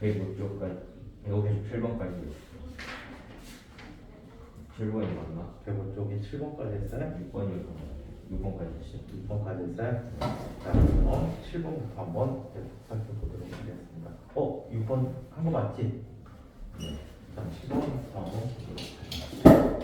105쪽까지 157번까지 7번이 맞나? 105쪽이 7번까지 했어요? 6번까지 했어요. 6번까지 했어요? 자, 그럼 7번부터 한번 살펴보도록 하겠습니다. 6번 한 거 맞지? 네. 자, 7번부터 한번 보도록 하겠습니다.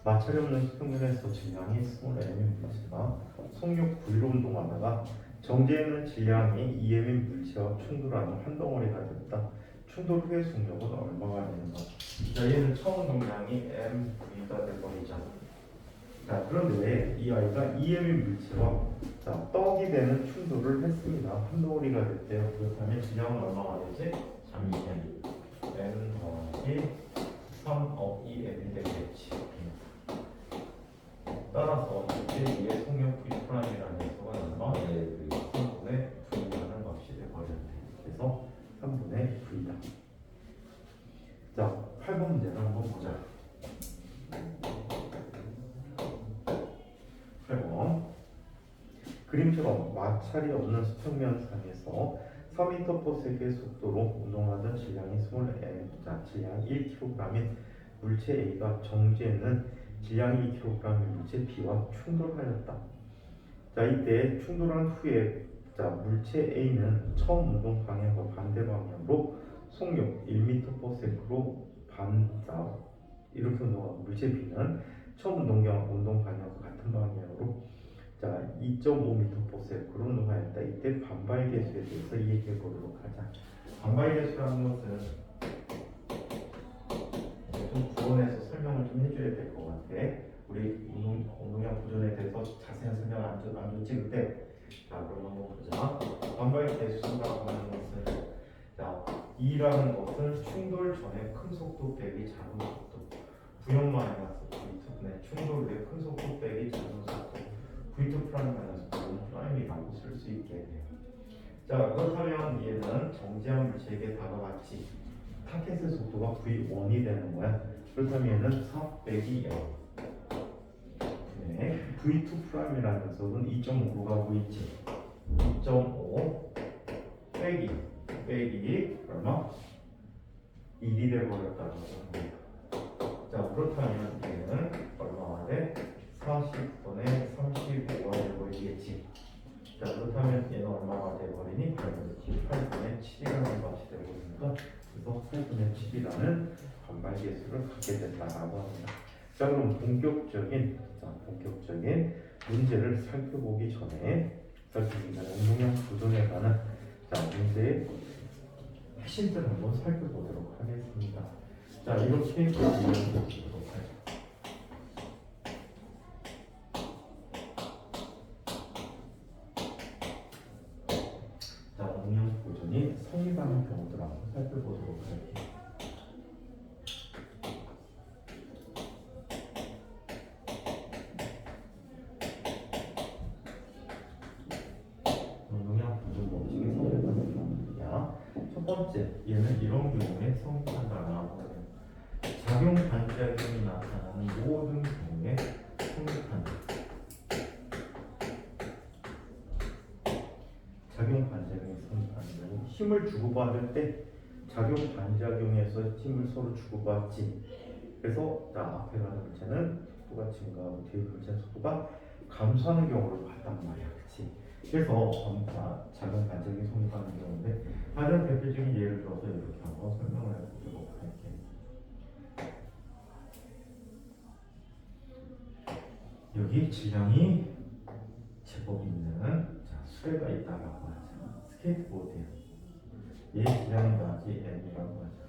마찰이 없는 수평면에서 질량이 24m인 물체가 속력 V로 운동하다가 정지해 있는 질량이 2m인 물체와 충돌하는 한 덩어리가 됐다. 충돌 후의 속력은 얼마가 되는가? 자, 얘는 처음 동량이 mv가 돼버리잖아. 자, 그런데 이 아이가 2m인 물체와 자, 떡이 되는 충돌을 했습니다. 한 덩어리가 됐대요. 그렇다면 질량은 얼마가 되지? 3m. m 더하기 3억 2m이 되겠지. 따라서 제2의 속력 V'이라는 녀석은 얼마? 네, 3분의 V라는 값이 되어버렸네. 그래서 3분의 V다. 자, 8번 문제를 한번 보자. 8번 그림처럼 마찰이 없는 수평면상에서 4m/s의 속도로 운동하던 질량이 20m, 자, 질량 1kg인 물체 A가 정지에는 질량이 2kg의 물체 B와 충돌하였다. 자, 이때 충돌한 후에 자, 물체 A는 처음 운동 방향과 반대 방향으로 속력 1m/s로 이렇게 운동하고 물체 B는 처음 운동 방향과 같은 방향으로 자, 2.5m/s로 운동하였다. 이때 반발 계수에 대해서 얘기해 보도록 하자. 반발 계수라는 것은 좀 구원해서 설명을 좀 해줘야 될 것 같아. 우리 운동량 보존에 대해서 자세한 설명 안 찍을 때, 자, 그럼 한번 보자. 반발 계수라고 하는 것은, 자, E라는 것은 충돌 전에 큰 속도 빼기 작은 속도, V1 마이너스 V2, 충돌 후에 큰 속도 빼기 작은 속도, V2 프라임 마이너스 V1 프라임이라고 쓸 수 있게 돼요. 자, 그렇다면 얘는 정지한 물체에게 다가갔지. 타겟의 속도가 V1이 되는 거야. 그렇다면 얘는 4 빼기 0. 네. V2 프라임이라는 녀석은 2.5로 가고 있지. 2.5 빼기 얼마? 1이 되어버렸다고 합니다. 자, 그렇다면 얘는 얼마가 돼? 40분의 35가 되어버리겠지. 자, 그렇다면 얘는 얼마가 되어버리니? 8분의 7이라는 값이 되어버리니까 그래서 8분의 7이라는 반발 계수를 갖게 된다라고 합니다. 자, 그럼 본격적인 문제를 살펴보기 전에 운동량 보존에 관한 자, 문제의 핵심들을 한번 살펴보도록 하겠습니다. 자, 이렇게 이해해보도록 하죠. 자, 운동량 보존이 성립하는 경우들 한번 살펴보도록 할게요. 첫 번째, 얘는 이런 경우에 성립한다라고 해요. 작용 반작용이 나타나는 모든 경우에 성립한다. 작용 반작용이 성립하는 경우, 힘을 주고받을 때 작용 반작용에서 힘을 서로 주고받지. 그래서 앞에 가는 물체는 속도가 증가하고 뒤에 물체는 속도가 감소하는 경우를 봤단 말이야, 그렇지? 그래서 작용 반작용이 성립하는 경우인데 가장 대표적인 예를 들어서 이렇게 한번 설명을 해보도록 할게. 여기 질량이 제법 있는 수레가 있다라고 하죠. 스케이트보드예요. 얘 질량은 뭐지? M이라고 하죠.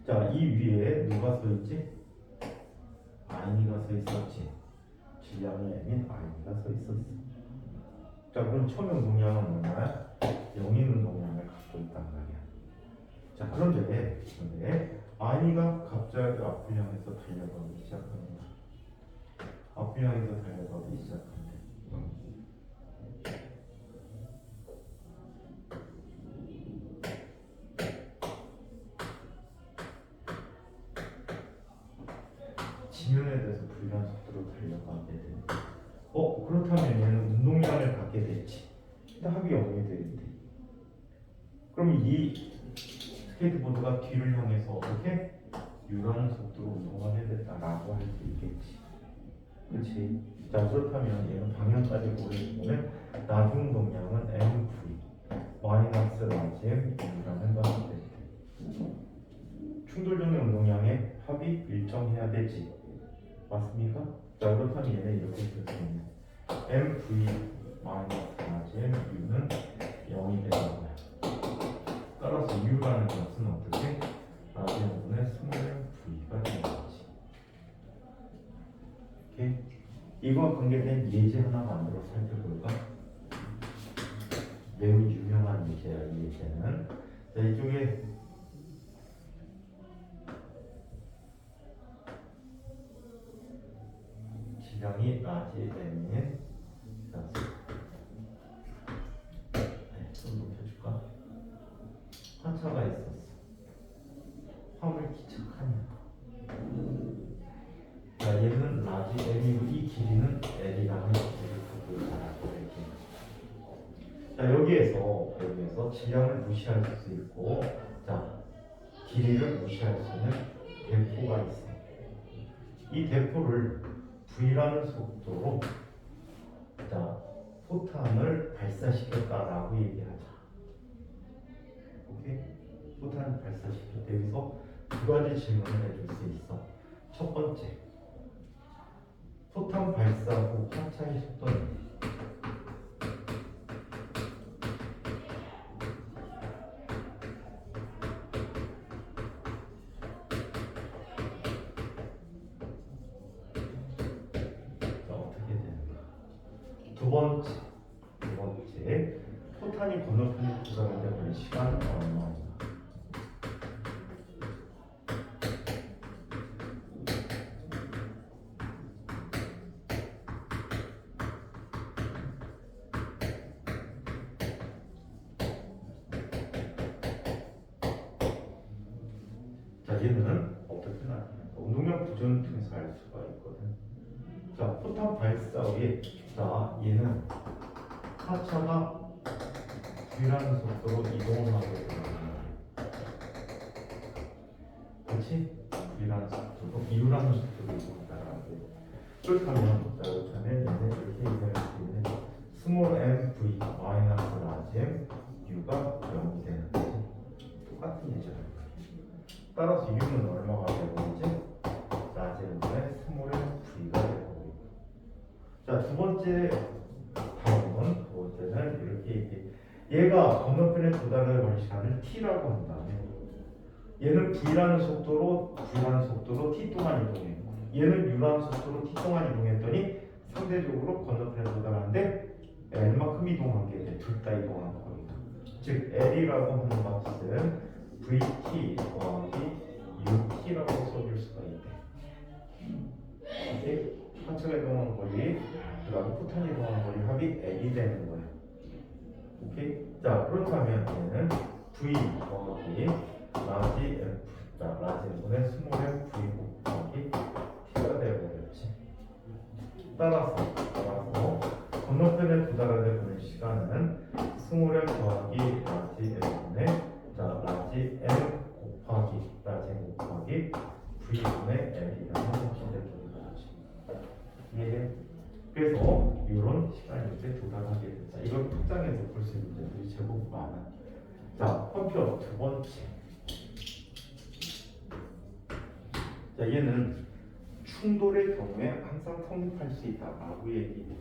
자, 이 위에 누가 서 있지? I가 서 있었지. 질량이 M인 I가 서 있었어. 자, 그럼 처음 운동량은 얼마야? 0인 운동량을 갖고 있단 말이야. 자, 그런데 I가 갑자기 앞을 향해서 달려가기 시작합니다. 앞을 향해서 달려가기 시작합니다. 지면에 대해서 V라는 속도로 달려가게 돼. 그렇다면 얘는 운동량을 갖게 됐지. 근데 합이 0이 되는데. 그럼 이 스케이트보드가 뒤를 향해서 어떻게? U라는 속도로 운동하게 됐다라고 할 수 있겠지. 그렇지? 자, 그렇다면 얘는 방향까지 고려해보면 나중 운동량은 mv 마이너스 라지엠 U라는 것이 되지. 충돌점의 운동량의 합이 일정해야 되지. 맞습니까? 자, 그렇다면 얘는 이렇게 쓸 수 있는 mv 마이너스 라지엠 U는 0이 되는 거야. 따라서 U라는 것은 어떻게? 라지엠분의 스몰 V가 되는 거지. 오케이? 이거와 관계된 예제 하나 만들어 살펴볼까? 매우 유명한 예제야, 이 예제는. 자, 이쪽에 질량이 라지 m인 좀 높여줄까? 화차가 있었어. 화물 기착하냐? 자, 얘는 라지 m이고 이 길이는 l이라는 길이를 갖고 있다라고 이렇게. 자, 여기에서 질량을 무시할 수 있고, 자, 길이를 무시할 수 있는 대포가 있어. 이 대포를 V라는 속도로 자, 포탄을 발사시켰다라고 얘기하자. 오케이? 포탄을 발사시켰다. 여기서 두 가지 질문을 해줄 수 있어. 첫 번째, 포탄 발사 후 화차의 속도는 두 번째, 포탄이 건너편에 도달하는데 걸린 시간은 얼마인가? 자, 얘는 어떻게 나타나? 운동량 부전을 통해서 알 수가 있거든. 자, 포탄 발사 후에 자, 얘는 화차가 V라는 속도로 이동을 하게 됩니다. 그렇지? V라는 속도로 U라는 속도로 이동한다라고. 그렇다면 얘는 이렇게 얘기할 수 있는 스몰 m v 마이너스 라지 m U가 0이 되는 거지. 똑같은 예제를 할 거야. 따라서 U는 얼마가 되고 이제 라지 m분의 스몰 m v가 되고. 자, 두 번째는 이렇게 얘기해. 얘가 건너편에 도달할 걸린 시간을 t라고 한다면 얘는 V라는 속도로 t 동안 이동했고 얘는 U라는 속도로 t 동안 이동했더니 상대적으로 건너편에 도달하는데 L만큼 이동한 게 돼. 둘 다 이동한 거니까. 즉 L이라고 하는 값은 VT 더하기 UT라고 써줄 수가 있대. 이게 화차가 이동한 거리 그 다음에 포탄이 이동한 거리 합이 L이 되는 거야. 오케이? 자, 그렇다면 얘는 V 더하기 라지 F, 자, 라지 F분의 스몰 M V 곱하기 T가 되어버렸지. 따라서 건너편에 도달하게 되는 시간은 스몰 M 더하기 라지 F분의 자, 라지 M 곱하기 라지 M 곱하기 V분의 L이라는 것이 되는 거지. 이해돼? 그래서 이런 시간이 이제 도달하게 된다. 이걸 특장에서 볼 수 있는 문제들이 제법 많아. 자, 한편 두 번째. 자, 얘는 충돌의 경우에 항상 성립할 수 있다라고 얘기해.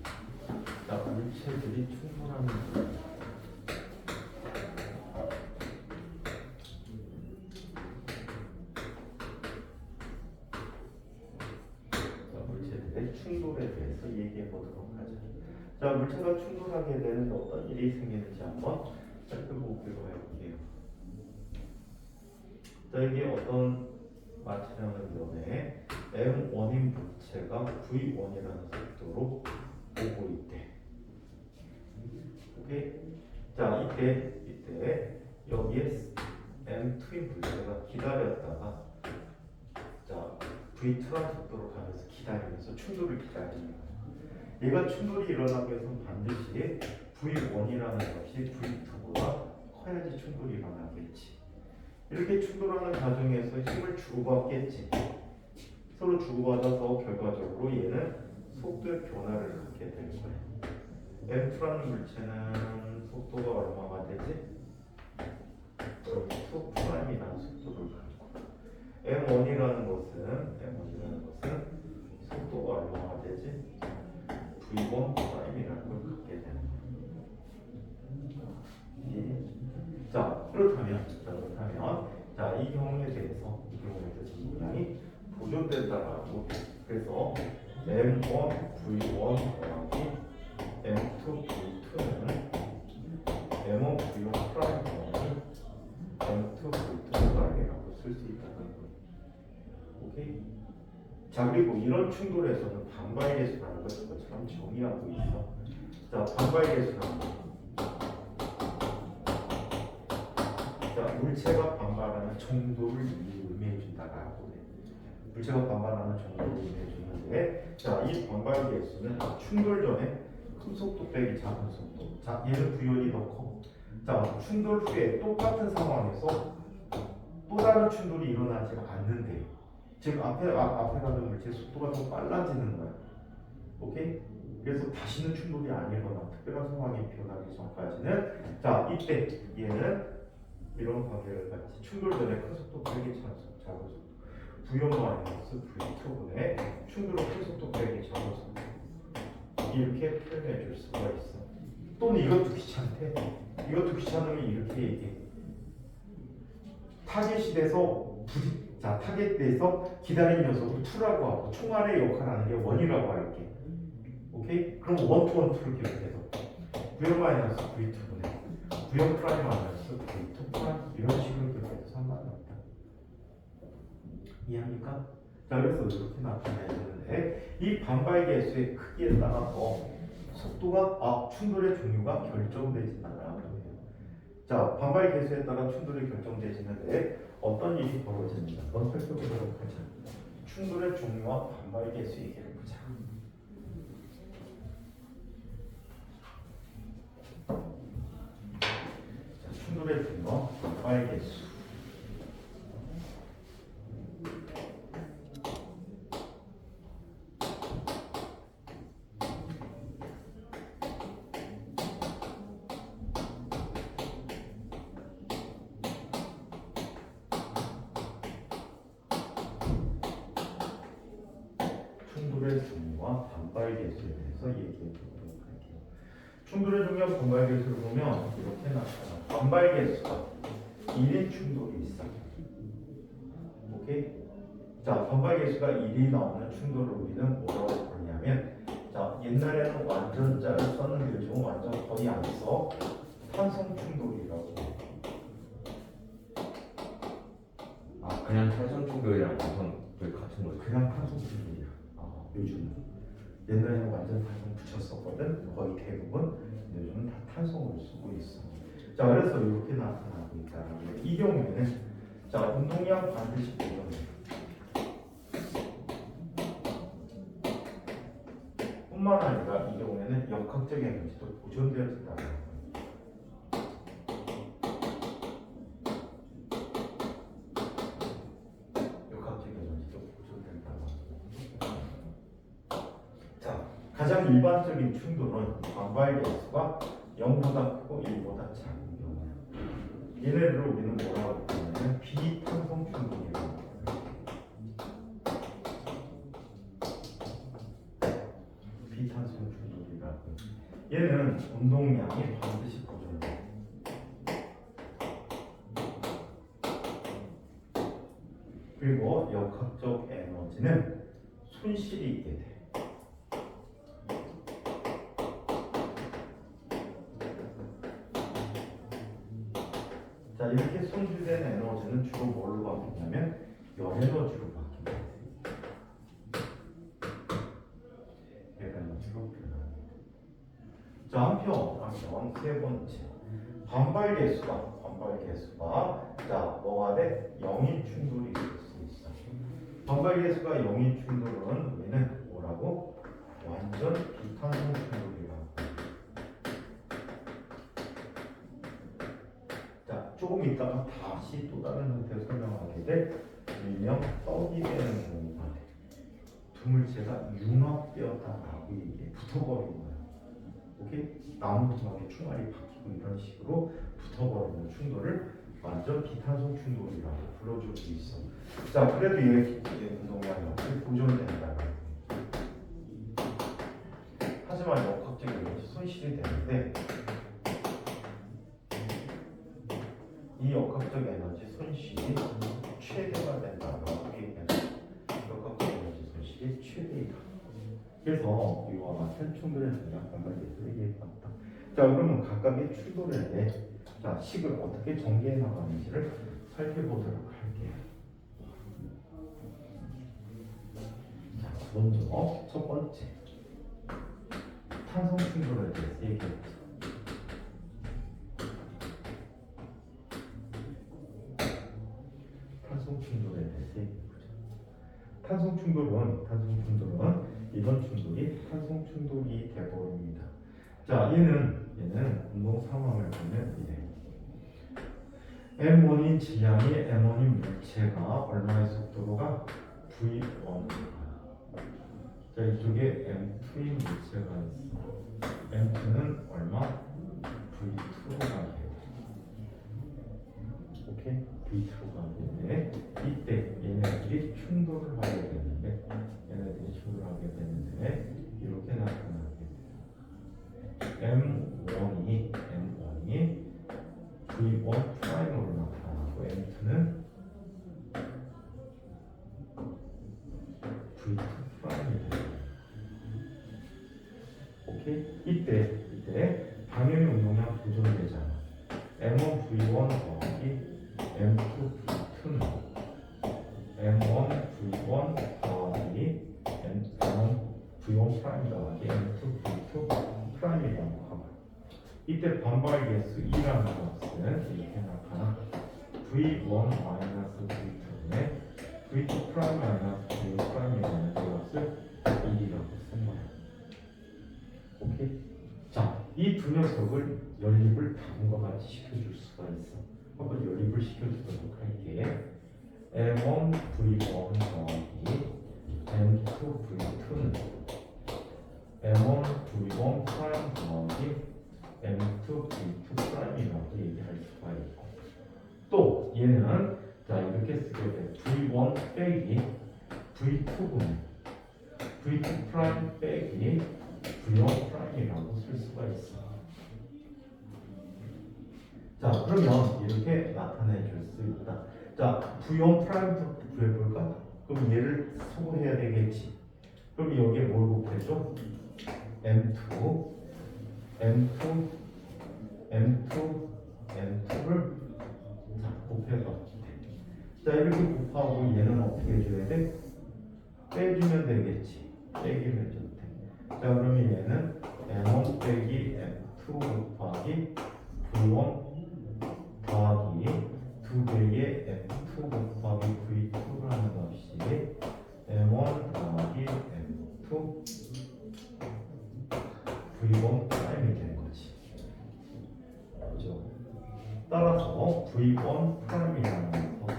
자, 물체들이 충돌하는 거예요. 자, 물체들의 충돌에 대해서 얘기해 보도록 하죠. 자, 물체가 충돌하게 되는 어떤 일이 생기는지 한번 살펴보기로 할게요. 자, 이게 어떤 마찰형의 면에 M1인 물체가 V1이라는 속도로 오고 있대. 오케이? 자, 이때 여기에 M2인 물체가 기다렸다가 자, V2라는 속도로 가면서 기다리면서 충돌을 기다리는 거예요. 얘가 충돌이 일어나기 위해서는 반드시 V1이라는 것이 V2보다 커야지 충돌이 일어나겠지. 이렇게 충돌하는 과정에서 힘을 주고받겠지. 서로 주고받아서 결과적으로 얘는 속도의 변화를 갖게 될 거예요. M2라는 물체는 속도가 얼마가 되지? V2'이라는 속도를 가지고 M1이라는 것은 속도가 얼마가 되지? V1'이라는 걸 갖게 되는 거예요. 자, 그렇다면 이 경우에 대해서 모양이 보존된다라고. 그래서 M1 V1 더하기 M2 V2는 M1 V1 프라임 더하기 M2 V2 프라임이라고 쓸 수 있다는 거예요. 오케이? 자, 그리고 이런 충돌에서는 반발 계수라는 것을 것처럼 정의하고 있어. 자, 반발 계수라는 거. 자, 물체가 반발하는 정도를 의미해 준다라고 해. 물체가 반발하는 정도를 의미해 주는데, 자, 이 반발 계수는 충돌 전에 큰 속도 빼기 작은 속도. 자, 얘는 부연이 더 커. 자, 충돌 후에 똑같은 상황에서 또 다른 충돌이 일어나지 않는데, 지금 앞에 가는 물체의 속도가 더 빨라지는 거야. 오케이? 그래서 다시는 충돌이 안 일어나. 특별한 상황이 변하기 전까지는. 자, 이때 얘는 이런 관계를 갖지. 충돌 전에 큰 속도 빼기 작은 속도. V1 마이너스 V2분의 충돌 후 큰 속도 빼기 작은 속도. 이렇게 표현해 줄 수가 있어. 또는 이것도 귀찮대. 이것도 귀찮으면 이렇게 얘기해. 타겟이 돼서 자, 타겟돼서 기다린 녀석을 2라고 하고 총알의 역할을 하는 게 1이라고 할게. 오케이? 그럼 1 to 1 2를 기록해서 V1 마이너스 V2분의 V1 프라임 마이너스 V2 프라임 이런 식으로 기록해서 상관없다. 이해합니까? 자, 그래서 이렇게 나타내는데 이 반발 계수의 크기에 따라서 속도가 충돌의 종류가 결정되진다라고 해요. 자, 반발 계수에 따라 충돌이 결정되지는데 어떤 일이 벌어집니다. 한번 살펴보도록 하자. 충돌의 종류와 반발 계수 얘기를 보자. 자, 충돌의 종류와 반발 계수. 충돌의 종류와 반발 계수에 대해서 얘기해 보도록 할게요. 충돌의 종류와 반발 계수를 보면 이렇게 나타나. 반발 계수가 1인 충돌이 있어. 오케이? 자, 반발 계수가 1이 나오는 충돌을 우리는 뭐라고 부르냐면, 자, 옛날에는 완전자를 썼는데 요즘은 완전 거의 안 써. 탄성 충돌이라고. 그냥 탄성 충돌이랑 우선 같은 거죠. 그냥 탄성 충돌이야. 요즘은. 옛날에는 완전 탄성 붙였었거든. 거의 대부분. 요즘은 다 탄성을 쓰고 있어. 자, 그래서 이렇게 나타나고 있다는 거예요. 이 경우에는 자, 운동량 반드시 보존해. 뿐만 아니라 이 경우에는 역학적 에너지도 보존되어진다는 거예요. 역학적 에너지도 보존된다는 거예요. 자, 가장 일반적인 충돌은 반발 계수가 0보다 크고 1보다 작은 경우야. 얘네들을 우리는 뭐라고 부르냐면 비탄성 충돌이라고 해요. 비탄성 충돌이라고. 얘는 운동량이 반드시 보존돼. 그리고 역학적 에너지는 손실이 있게 돼. 자, 이렇게 손실된 에너지는 주로 뭘로 바뀌냐면 열에너지로 바뀝니다. 열에너지로 변합니다. 자, 한편 세 번째 반발 계수가 자, 뭐가 돼? 0인 충돌이 있을 수 있어. 반발계수가 0인 충돌은 얘는 뭐라고? 완전 비탄성 충돌이라고. 자, 조금 있다가 다시 또 다른 형태로 설명하게 될 일명 떡이 되는 경우가 돼. 두 물체가 융합되었다라고 얘기해. 붙어버린 거야. 오케이? 나무 토막에 충말이 박히고 이런 식으로 붙어버리는 충돌을 완전 비탄성 충돌이라고 불러줄 수 있어. 자, 그래도 얘 운동량이 어떻게 보존된다. 하지만 역학적인 손실이 되는데 이 역학적 에너지 손실이 최대가 된다라고 얘기해요. 역학적 에너지 손실이 최대이다. 그래서 이와 같은 충돌의 능력 반발계수를 얘기해봤다. 자, 그러면 각각의 충돌을 내 자, 식을 어떻게 전개해 나가는지를 살펴보도록 할게요. 자, 먼저 첫 번째 탄성 충돌에 대해서 얘기해보자. 탄성 충돌에 대해서 얘기해보자. 탄성 충돌은 이번 충돌이 탄성 충돌이 되어버립니다. 자, 얘는 운동 상황을 보면 이래. M1인 질량이 M1인 물체가 얼마의 속도로가 V1. 자, 이쪽에 M2인 물체가 있어. M2는 얼마? V2로 가게 돼. 오케이? V2로 가게 돼. 이때 얘네들이 충돌을 하게 되는데 이렇게 나타나게 돼. M1이 V1 프라임으로 나타나고 M2는 V2 프라임이 돼요. 오케이? 이때 방향의 운동량 보존되잖아. M1 V1 더하기 M2 V2는 M1 V1 더하기 M1 V1 프라임 더하기 M2 V2 프라임이라고 하고, 이때 반발계수 2라는 것은 이렇게 나타나 V1 마이너스 V2에 V2 프라임 마이너스 V1 프라임이 되는 이것을 1이라고 쓴 거야. 오케이? 자, 이 두 녀석을 연립을 다음과 같이 시켜줄 수가 있어. 한번 연립을 시켜주도록 할게. M1 V1 더하기 M2 V2는 M1 V1 프라임 더하기 M2 V2 프라임이라고 얘기할 수가 있고, 또 얘는 자 이렇게 쓰게 돼. V1 빼기 V2분 V2 프라임 빼기 V1 프라임이라고 쓸 수가 있어. 자, 그러면 이렇게 나타내 줄 수 있다. 자, V1 프라임부터 구해볼까? 그럼 얘를 소거해야 되겠지. 그럼 여기에 뭘 곱해줘? M2를 자, 곱해봐. 자, 이렇게 곱하고 얘는 어떻게 해줘야 돼? 빼주면 되겠지. 빼기를 해줘도 돼. 자, 그러면 얘는 M1 빼기 M2 곱하기 V1 더하기 2배의 M2 곱하기 V2라는 것이 M1 더하기 M2 V1 프라임이 되는 거지. 그죠? 따라서 V1 프라임이라는 것은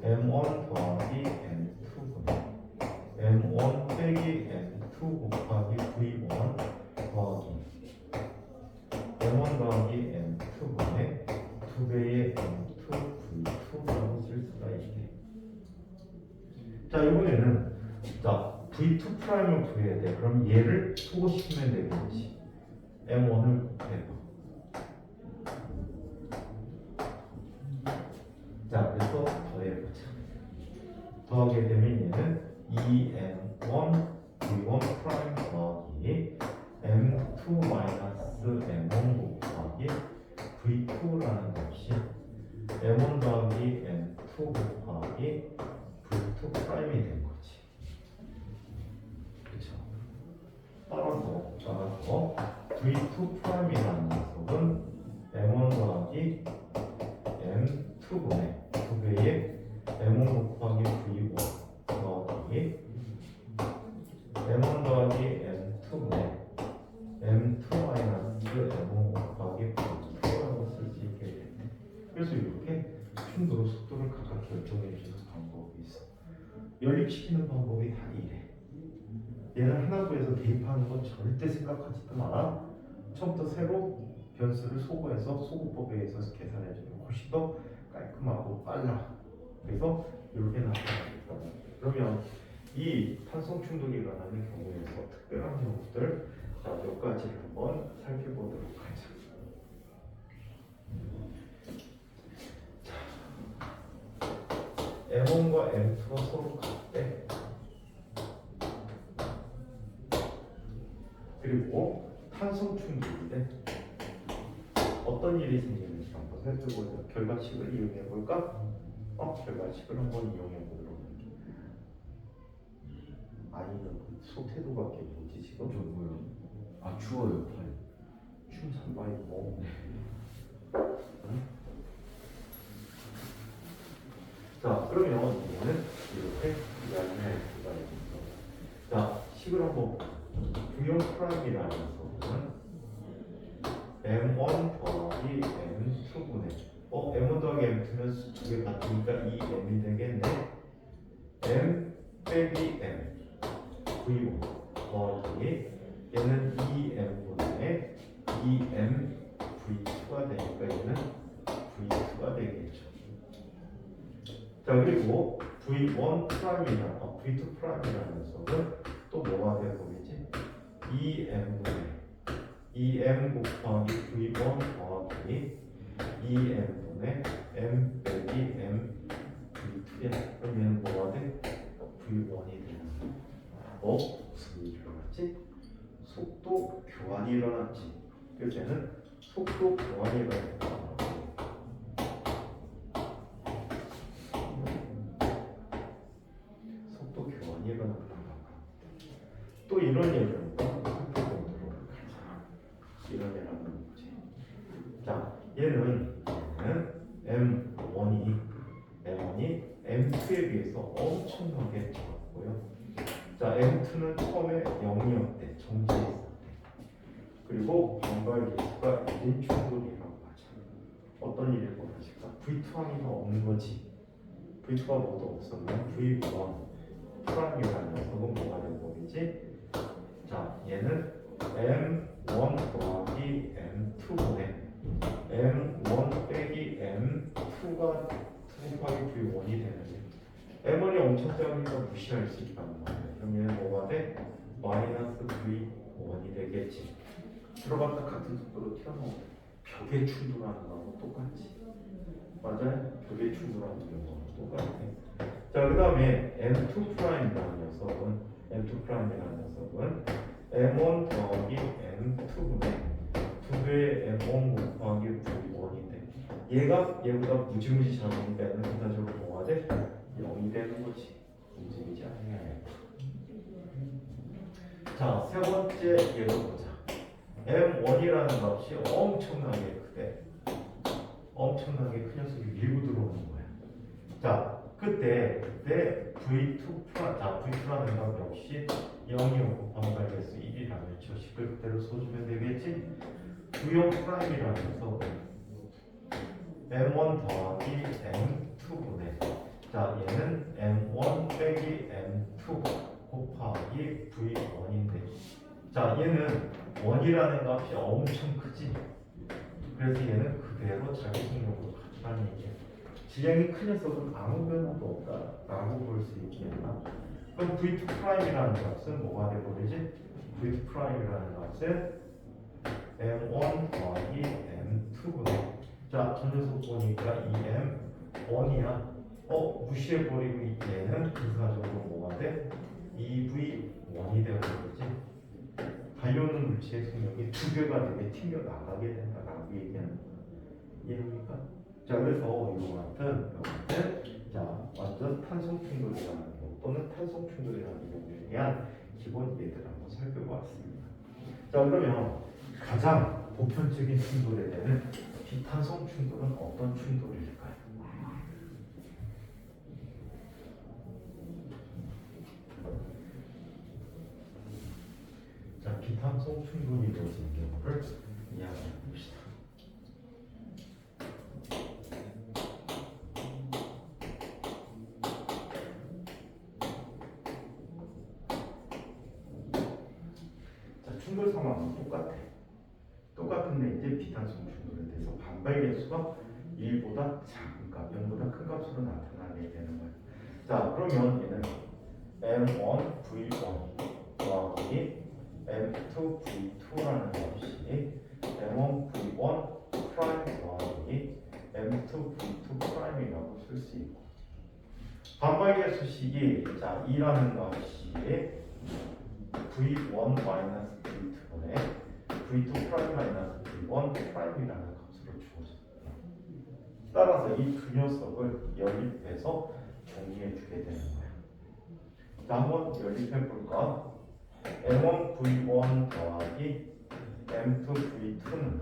M1 더하기 M2분의 M1 빼기 M2 곱하기 V1 더하기 M1 더하기 M2분의 2배의 M2 V2라고 쓸 수가 있게. 자, 이번에는 자 V2 프라임을 구해야 돼. 그럼 얘를 소거시키면 되겠지. M1을 곱해봐. 자, 그래서 더해보자. 더하게 되면 얘는 2M1 V1 프라임 더하기 M2 마이너스 M1 곱하기 V2라는 것이 M1 더하기 M2 곱하기 V2 프라임이 된 거지. 그렇죠? 따라서 V2 프라임이라는 녀석은 M1 더하기 M2분의 2배의 M1 곱하기 연립시키는 방법이 다 이래. 얘는 하나부에서 대입하는 건 절대 생각하지도 마라. 처음부터 새로 변수를 소거해서 소거법에 의해서 계산해주면 훨씬 더 깔끔하고 빨라. 그래서 이렇게 나타나겠다. 그러면 이 탄성 충돌이 일어나는 경우에서 특별한 경우들 몇 가지를 한번 살펴보도록 하자. M1과 M2가 서로 같대. 그리고 탄성 충돌인데 어떤 일이 생기는지 한번 살펴보자. 결과식을 이용해 볼까? 결과식을 한번 이용해 보도록 할게. 아니는 소태도가 게 뭐지 지금? 저 뭐야? 아 추워요 팔. 춤산바이 뭐? 자 그러면 이거는 이렇게 이야기할 수가 있어. 자 식을 한번 부용 프라임이라는 것은 M1 더하기 M2분의 M1 더하기 M2는 두 개 같으니까 이 M이 되겠네. M 빼기 M V1 더하기 얘는 2M분의 2M V2가 되니까 얘는 V2가 되겠죠. 자 그리고 V1 프라임이나 V2 프라임이라는 녀석은 또 뭐가 되어보겠지? 2M분의 2M 곱하기 V1 더하기 2M분의 M 빼기 M V2야. 그럼 얘는 뭐가 돼? V1이 되는 무슨 일이 일어났지? 속도 교환이 일어났지. 그래서 얘는 속도 교환이 일어났다. 속도 교환이 일어났다. 또 이런 예를 살펴보도록 하자. 이런 예를 한번 보지. 자, 얘는 M1이 M2에 비해서 엄청나게 작고요. 자, M2는 처음에 0이었대. 정지했었대. 그리고 반발 계수가 1인 충돌이라고 하죠. 어떤 일이 벌어질까? V2 항이가 없는 거지. V2가 모두 없었면 V1 프라임이라는 녀석은 뭐가 되는 거겠지? 자, 얘는 M1 더하기 M2분의 M1 빼기 M2가 2 곱하기 V1이 되는데 M1이 엄청 작으니까 무시할 수 있단 말이야. 그럼 얘는 뭐가 돼? 마이너스 V1이 되겠지. 들어갔다 같은 속도로 튀어나오고 벽에 충돌하는 거하고 똑같지. 맞아요? 벽에 충돌하는 경우하고 똑같아. 자, 그 다음에 M2'이라는 녀석은 M1 더하기 M2분의 2배의 M1 곱하기 V1인데 얘가 얘보다 무지무지 작으니까 얘는 전체적으로 뭐가 돼? 0이 되는 거지. 움직이지 않아요. 자, 세 번째 예로 보자. M1이라는 값이 엄청나게 크대. 엄청나게 큰 녀석이 밀고 들어오는 거야. 자, 그때 V2 프라, 자, V2라는 값 역시 0이고 반발 개수 1이라는 조식을 그대로 써주면 되겠지? V1 프라임이라는 녀석은 M1 더하기 M2분의 자, 얘는 M1 빼기 M2 곱하기 V1인데 자, 얘는 1이라는 값이 엄청 크지? 그래서 얘는 그대로 자기속력으로 가져가는 얘기야. 질량이 큰 녀석은 아무 변화도 없다라고 볼 수 있겠나? 그럼 V2 프라임이라는 값은 뭐가 되버리지? V2 프라임이라는 값은 M1 더하기 M2분의 자, 저 녀석 보니까 2M1이야. 무시해버리고 얘는 근사적으로 뭐가 돼? 2V1이 되어버리지. 달려오는 물체의 속력이 2배가 되게 튕겨나가게 된다라고 얘기하는 거야. 이해합니까? 자, 그래서 이거 같은 자, 완전 탄성 충돌이라는 경우 또는 탄성 충돌이라는 경우에 대한 기본 예들을 한번 살펴보았습니다. 자, 그러면 가장 보편적인 충돌에 대한 비탄성 충돌은 어떤 충돌일까요? 자, 비탄성 충돌이 이루어진 경우를 이야기해 봅시다. 충돌 상황은 똑같은데 이제 비탄성 충돌에 대해서 반발 계수가 1보다 작은 값, 0보다 큰 값으로 나타나게 되는 거예요. 자, 그러면 얘는 M1 V1 더하기 M2 V2라는 값이 M1 V1 프라임 더하기 M2 V2 프라임이라고 쓸 수 있고, 반발계수식이 자 2라는 값이 V1 마이너스 V2분의 V2 프라임 마이너스 V1 프라임이라는 값으로 주어집니다. 따라서 이 두 녀석을 연립해서 정리해 주게 되는 거예요. 자, 한번 연립해 볼까? M1 V1 더하기 M2 V2는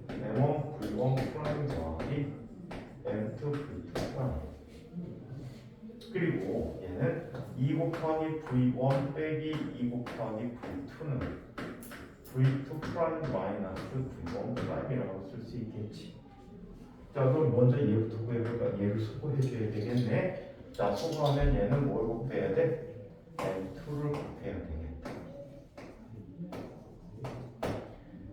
M1 V1 프라임 더하기 M2 V2 프라임, 그리고 얘는 2 곱하기 V1 빼기 2 곱하기 V2는 V2 프라임 마이너스 V1 프라임이라고 쓸 수 있겠지. 자, 그럼 먼저 얘부터 구해볼까? 얘를 소거해줘야 되겠네. 자, 소거하면 얘는 뭘 곱해야 돼? M2를 곱해야 되겠다.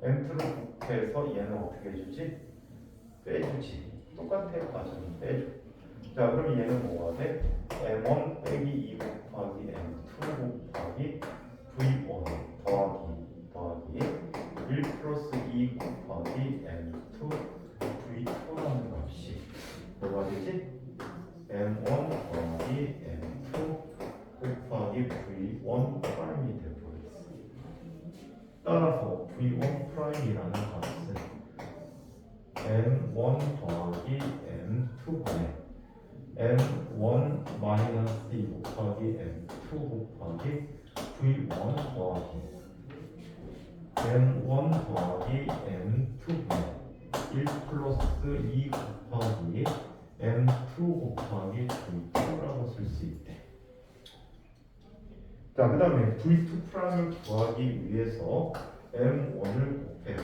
M2를 곱해서 얘는 어떻게 해주지? 빼주지. 똑같아요. 맞으면 빼줘. 자, 그럼 얘는 뭐가 돼? M1 빼기 2 곱하기 M2 곱하기 V1 더하기 1 플러스 2 곱하기 M2 V2라는 값이 뭐가 되지? M1 더하기 M2 곱하기 V1 프라임이 되어버렸어. 따라서 V1 프라임이라는 값은 M1 더하기 M2분의 M1 마이너스 2 곱하기 M2 곱하기 V1 더하기 M1 더하기 M2분의 1 플러스 2 곱하기 M2 곱하기 V2라고 쓸 수 있대. 자, 그 다음에 V2 프라임을 구하기 위해서 M1을 곱해요.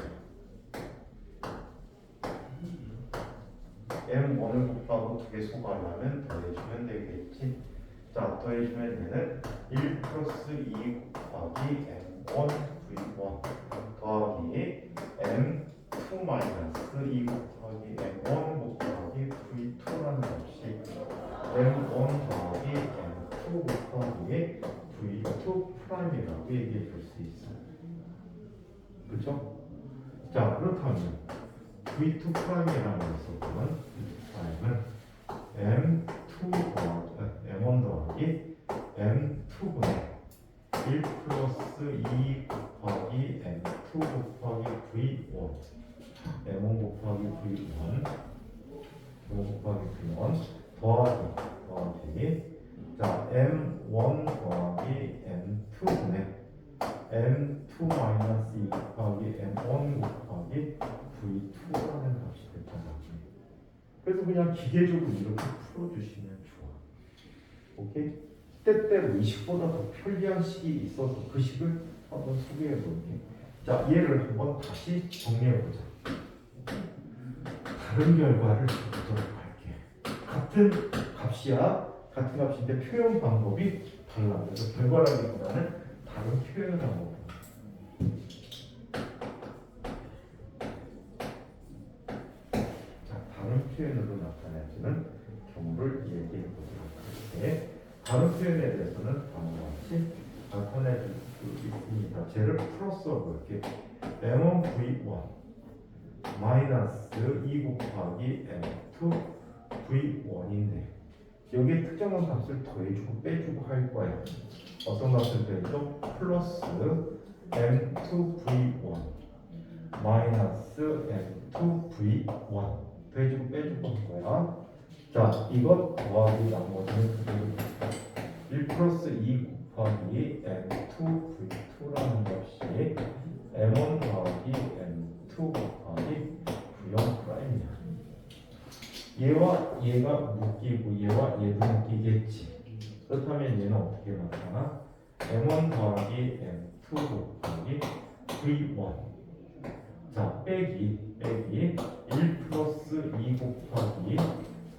M1을 곱하고 두 개 소거하려면 더해주면 되겠지. 자, 더해주면 얘는 1 플러스 2 곱하기 M1 V1 더하기 M2 마이너스 2 곱하기 M1 곱하기 V2라는 값이 M1 더하기 M2 곱하기 V2 프라임이라고 얘기해 줄 수 있어요. 그렇죠? 자, 그렇다면 V2 프라임이라는 녀석은 프라임은 M1 더하기 M2분의 1 플러스 2 곱하기 M2 곱하기 V1 M1 곱하기 V1 M1 곱하기 V1 더하기 자 M1 더하기 M2분의 M2 마이너스 2 곱하기 M1 곱하기 V2라는 값이 됐단 말이에요. 그래서 그냥 기계적으로 이렇게 풀어주시면 좋아. 오케이? 때때로 이 식보다 더 편리한 식이 있어서 그 식을 한번 소개해 볼게. 자, 얘를 한번 다시 정리해 보자. 다른 결과를 보도록 할게. 같은 값이야. 같은 값인데 표현 방법이 달라. 그래서 결과라기보다는 다른 표현하고. 자, 다른 표현으로 나타내주는 경우를 얘기해 보도록 할게. 다른 표현에 대해서는 다음과 같이 나타낼 수 있습니다. 쟤를 풀어 써볼게. M1 V1 마이너스 2 곱하기 M2 V1인데 여기에 특정한 값을 더해주고 빼주고 할 거예요. 어떤 값을 더해줘? 플러스 M2 V1 마이너스 M2 V1 더해주고 빼주고 할 거야. 자, 이것 더하기 나머지는 그대로 1 플러스 2 곱하기 M2 V2라는 값이 M1 더하기 M2 곱하기 V1 프라임이야. 얘와 얘가 묶이고 얘와 얘도 묶이겠지. 그렇다면 얘는 어떻게 나타나? M1 더하기 M2 곱하기 V1 자, 빼기 1 플러스 2 곱하기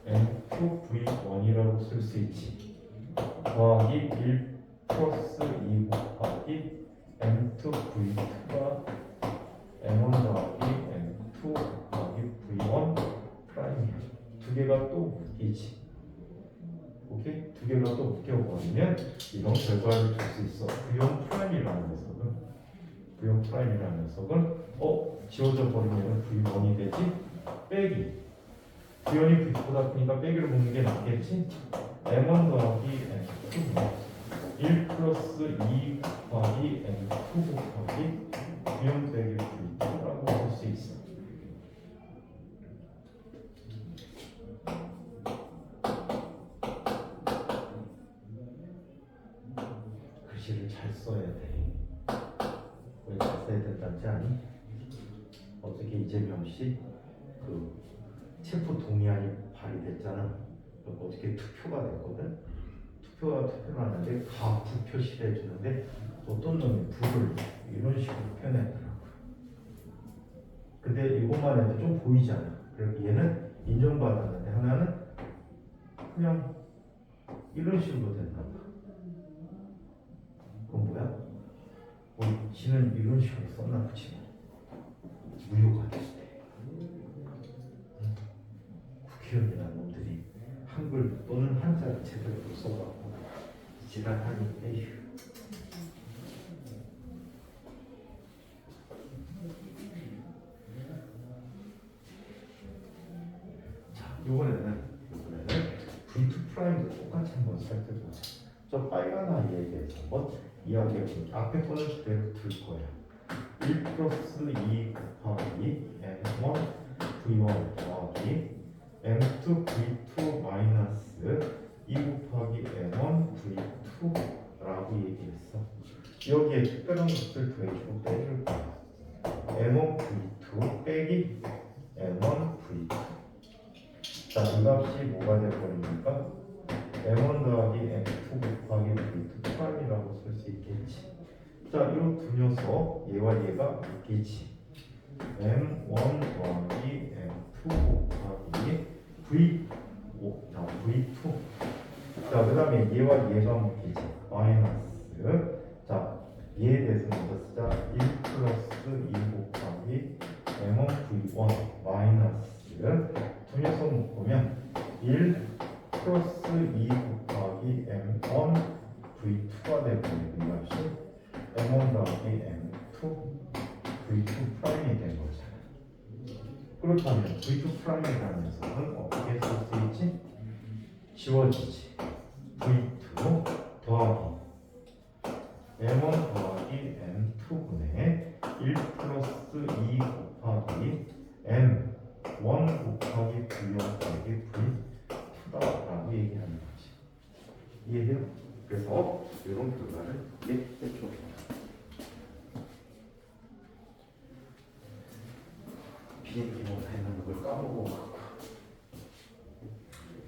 M2 V1이라고 쓸 수 있지. 더하기 1 플러스 2 곱하기 M2 V2 버리면 이런 결과를 줄 수 있어. V1 프라임이라는 녀석은 지워져 버리면 V1이 되지. 빼기 V1이 V2보다 크니까 빼기로 묶는 게 낫겠지. M1 더하기 M2 1 플러스 2 곱하기 M2 곱하기 V1 빼기 V2라고 할 수 있어. 글씨를 잘 써야 돼. 왜 잘 써야 된다는지 아니? 어저께 이재명 씨 그 체포 동의안이 발의됐잖아. 어저께 투표가 됐거든. 투표를 하는데 가부표시를 해주는데 어떤 놈이 부를 이런 식으로 표현했더라고. 근데 이것만 해도 좀 보이잖아. 그리고 얘는 인정받았는데 하나는 그냥 이런 식으로 됐나 봐. 그건 뭐야? 지는 이런 식으로 썼나 보지. 무효가 됐대. 국회의원이라는 놈들이 한글 또는 한자를 제대로 써갖고 지랄하니 에휴. 자, 이번에는 V2 프라임도 똑같이 한번 살펴보자. 저 빨간 아이에 대해서 한번 이야기해볼게. 앞에 거는 그대로 둘 거야. 1 플러스 2 곱하기 M1 V1 더하기 M2 V2 마이너스 2 곱하기 M1 V2라고 얘기했어. 여기에 특별한 것들 더해주고 빼줄 거야. M1 V2 빼기 M1 V2. 자, 이 값이 뭐가 되어버립니까? M1 더하기 M2 곱하기 V2 프라임이라고 쓸 수 있겠지. 자, 이 두 녀석 얘와 얘가 묶이지. M1 더하기 M2 곱하기 V2. 자, 그 다음에 얘와 얘가 묶이지. 마이너스. 자, 얘에 대해서 먼저 쓰자. 1 플러스 2 곱하기 M1 V1 마이너스. 두 녀석 묶으면 1 플러스 2 곱하기 M1 V2가 되고 이 값이 M1 더하기 M2 V2 프라임이 된 거잖아. 그렇다면 V2 프라임이라는 녀석은 어떻게 쓸 수 있지? 지워지지. V2 더하기 M1 더하기 M2분의 1 플러스 2 곱하기 M1 곱하기 V1 더하기 V2다라고 얘기하는 거지. 이해해요? 그래서 이런 결과를 빼줘. 비행기 못 해놓는 걸 까먹고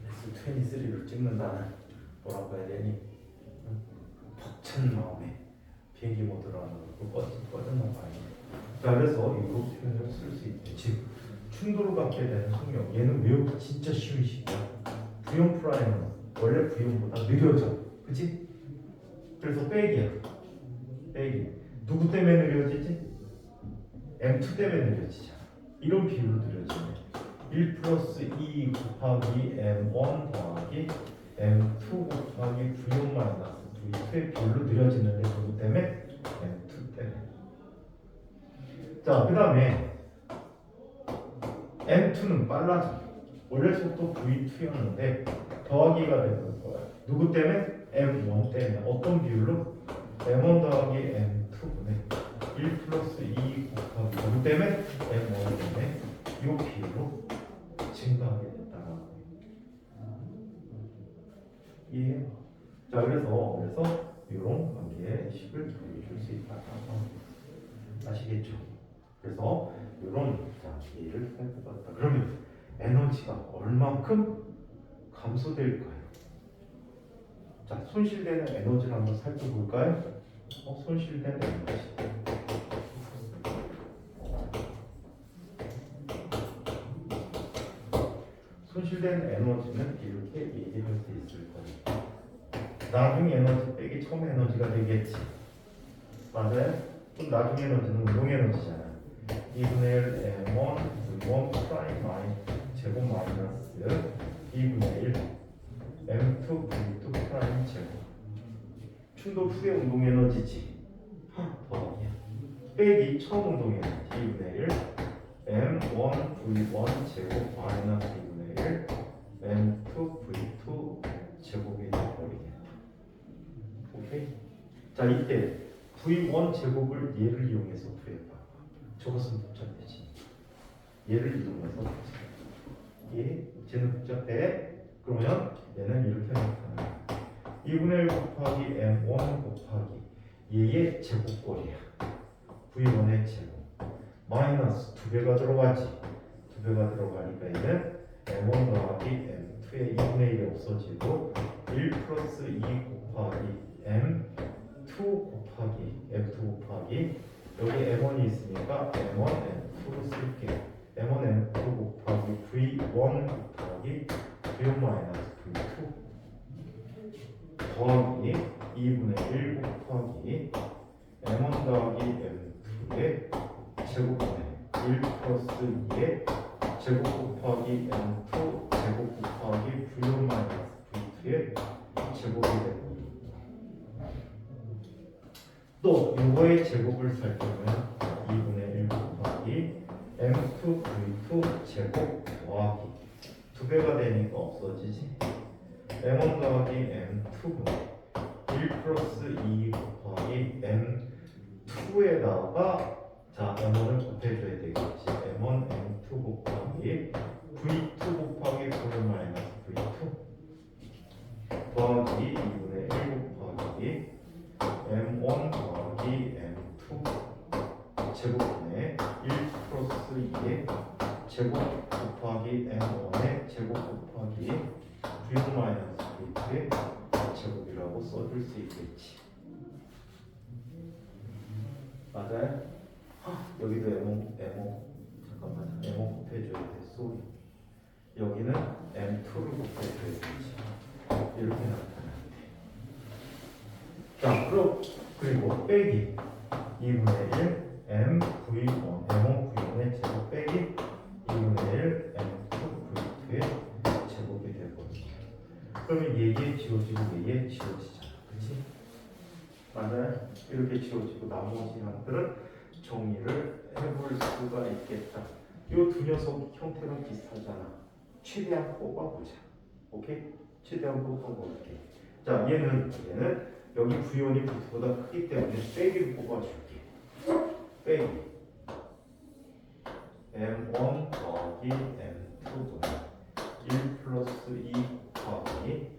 레슨 23를 찍는다는 뭐라고 해야 되니? 벅찬 마음에 비행기 모드로 하는 걸 꺼졌나 봐요. 자, 그래서 이거 표현을 쓸 수 있대. 즉 충돌을 갖게 되는 성형. 얘는 외우기 진짜 쉬운 식이야. V1 프라임은 원래 V1보다 느려져. 그치? 그래서 빼기야. 빼기. 누구 때문에 느려지지? M2 때문에 느려지잖아. 이런 비율로 느려지네. 1 플러스 2 곱하기 M1 더하기 M2 곱하기 V1 마이너스 V2의 비율로 느려지는데 누구 때문에? M2 때문에. 자, 그 다음에 M2는 빨라져. 원래 속도 V2였는데 더하기가 되는 거야. 누구 때문에? M1 때문에. 어떤 비율로? M1 더하기 M2분의 1 플러스 2 곱하기 누구 때문에? M1 때문에. 이 비율로 증가하게 됐다. 이해해요? 자, 그래서 이런 관계의 식을 보여줄 수 있다. 아시겠죠? 그래서 이런 예를 살펴봤다. 그러면 에너지가 얼만큼 감소될까요? 자, 손실되는 에너지를 한번 살펴볼까요? 손실된 에너지. 손실된 에너지는 이렇게 얘기할 수 있을 거예요. 나중 에너지 빼기 처음 에너지가 되겠지. 맞아요? 그럼 나중 에너지는 운동 에너지잖아. 2분의 1 M1 V1 프라임 마이 제곱 마이너스 2분의 1 M2 V2 프라임 제곱. 충돌 후의 운동 에너지지. 더하기 빼기 처음 운동 에너지 2분의 1 M1 V1 제곱 마이너스 2분의 1 M2 V2 제곱이 되어버리겠다. 오케이? 자, 이때 V1 제곱을 얘를 이용해서 구해봐. 저것은 복잡해지. 얘를 이용해서 얘 쟤는 복잡해. 그러면 얘는 이렇게 나타나는 거야. 2분의 1 곱하기 M1 곱하기 얘의 제곱꼴이야. V1의 제곱 마이너스 2배가 들어가지. 2배가 들어가니까 얘는 M1 더하기 M2의 2분의 1이 없어지고 1 플러스 2 곱하기 M2 곱하기 M2 곱하기 여기 M1이 있으니까 M1 M2로 쓸게. M1 M2 곱하기 V1 곱하기 V1 마이너스 V2 더하기 2분의 1 곱하기 M1 더하기 M2의 제곱분의 1 플러스 2의 제곱 곱하기 M2 제곱 곱하기 V1 마이너스 V2의 제곱이 되고 또 이거의 제곱을 살펴보면 2분의 1 곱하기 M2 V2 제곱 더하기 2배가 되니까 없어지지. M1 더하기 M2분의 1 플러스 2 곱하기 M2에다가 자 M1을 곱해줘야 되겠지. M1 M2 곱하기 V2 곱하기 V 마이너스 V2 더하기 2분의 1 곱하기 M1 더하기 M2 제곱분의 1 플러스 2의 제곱 곱하기 M1의 제곱 곱하기 V1 마이너스 V2의 제곱이라고 써줄 수 있겠지. 맞아요? 여기도 M5 잠깐만 M5 곱해줘야 돼. 쏘리. 여기는 M2를 곱해줘야 되지. 이렇게 나타나는데. 자, 그리고 빼기 2분의 1 M V1 M1 V1의 제곱 빼기 2분의 1 M2 V2의 제곱이 되거든요. 그러면 얘에 지워지고 얘에 지워지잖아. 그치? 맞아요? 이렇게 지워지고 나머지 항들은 정리를 해볼 수가 있겠다. 이 두 녀석 형태는 비슷하잖아. 최대한 뽑아보자. 오케이? 최대한 뽑아볼게. 자, 얘는 여기 V1이 V2보다 크기 때문에 빼기를 뽑아줄게. 빼기 M1 더하기 M2분의 1 플러스 2 곱하기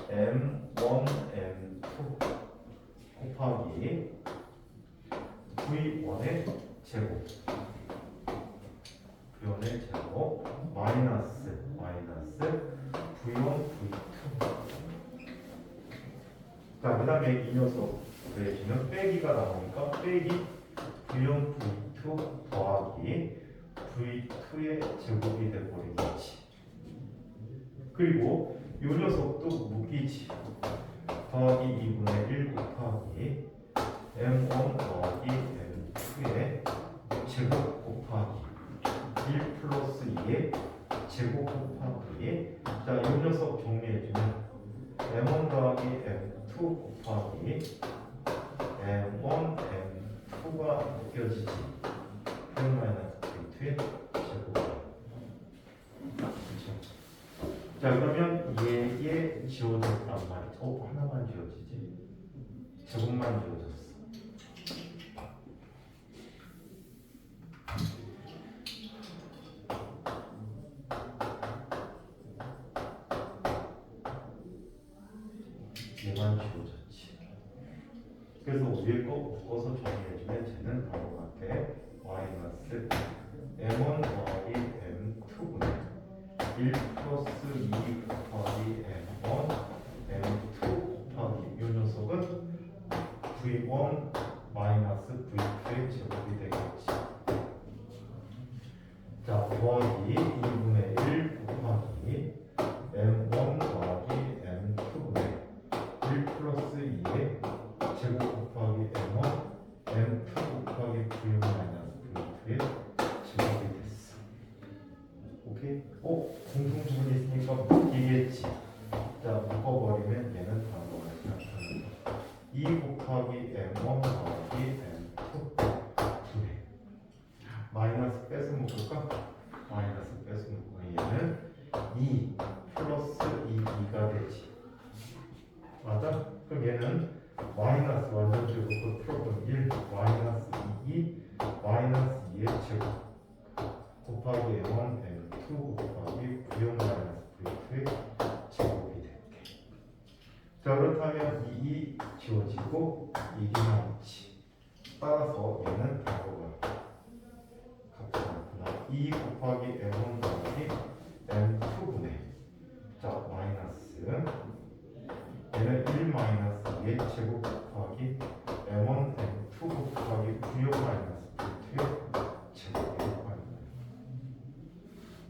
M1 M2 곱하기 V1의 제곱 V1의 제곱 마이너스 V1 V2 자, 그 다음에 이 녀석 그래지는 빼기가 나오니까 빼기 V1 V2 더하기 V2의 제곱이 되어버리겠지. 그리고 이 녀석도 묶이지. 더하기 2분의 1 곱하기 M1 더하기 M2의 제곱 곱하기 1 플러스 2의 제곱 곱하기 자, 이 녀석 정리해주면 M1 더하기 M2 곱하기 M1 M2가 느껴지지. V1 마이너스 V2의 제곱. 그렇죠? 자, 그러면 얘에 지워졌단 말이야. 하나만 지워지지. 제곱만 지워졌어. 얘만 지워졌지. 그래서 위에 거 묶어서 정리해주면 쟤는 바로 같아. 마이너스 M1 더하기 M2분의 1 플러스 2 곱하기 M1 M2 곱하기 이 녀석은 V1 마이너스 V2의 제곱이 되겠지. 자, 더하기 2분의 1 곱하기 M1 더하기 M2분의 1 플러스 2의 제곱 곱하기 M1 M2 곱하기 V1 마이너스 V2의 제곱이 됐어. 오케이? 공통부분이 있으니까 묶이겠지. 자, 묶어버리면 얘는 바로 나타난다. 2 곱하기 m1 더하기 m2 2네. 마이너스 빼서 묶을까? 마이너스 빼서 묶으면 얘는 2 플러스 2가 되지. 맞아? 그럼 얘는 마이너스 완전 제곱으로 풀어보면 1 마이너스 2 마이너스 2의 제곱 곱하기 m1 m2 곱하기 v1 마이너스 v2의 제곱이 될게. 자, 그렇다면 2 지워지고 2이 남지. 따라서 얘는 바로가 같이 나타나 2 곱하기 m1 더하기 m2분의 자 마이너스 얘는 1 마이너스 2의 제곱 곱하기 m1 m2 곱하기 v1 마이너스 v2의 제곱이 됩니다.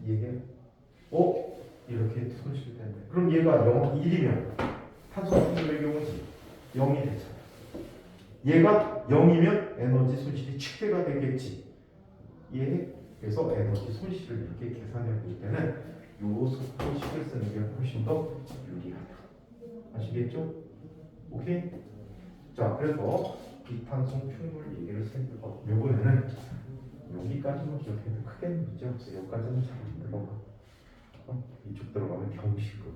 이게 이렇게 손실된대. 그럼 얘가 0, 1이면 탄소중립의 경우지 0이 되잖아. 얘가 0이면 에너지 손실이 측대가 되겠지. 이해해? 그래서 에너지 손실을 이렇게 계산해 볼 때는 요 속도식을 쓰는 게 훨씬 더 유리하다. 아시겠죠? 오케이? 자, 그래서 비탄성 충돌 얘기를 살펴봐. 요번에는 여기까지만 기억해도 크게 문제 없어. 여기까지는 잘 안 들어가. 이쪽 들어가면 경식으로.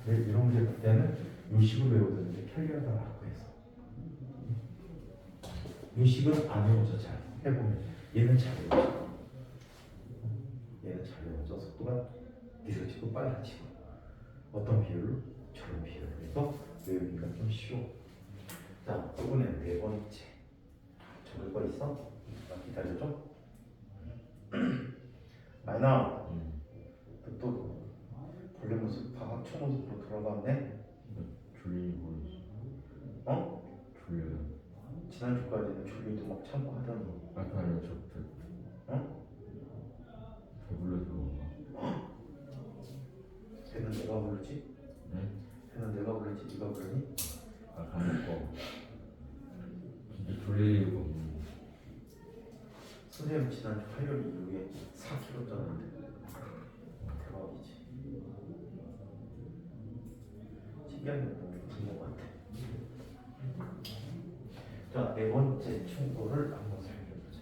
이런 문제 볼 때는 요 식을 외워두는데 편리하다라고 해서. 요 식은 안 외워져 잘 해보면 얘는 잘 외워져. 얘는 잘 외워져. 속도가 느려지고 빨라지고. 어떤 비율로? 저런 비율로 해서 외우기가 좀 쉬워. 자, 이번엔 네 번째. 적을 거 있어? 기다려줘. 마이나, 또 본래 모습, 학초 모습으로 돌아갔네. 졸리고 어? 졸려요. 지난주까지는 졸리도 막 참고하더니. 아까는 저 배불러서 그런가? 걔는 내가 부르지? 네? 걔는 내가 부르지? 네가 부르니? 밥 먹고 진짜 졸리고 선생님 지난주 화요일 이후에 4kg 쪘는데 대박이지. 신기한 게 붙은 것 같아. 자, 네 번째 충고를 한번 살펴보자.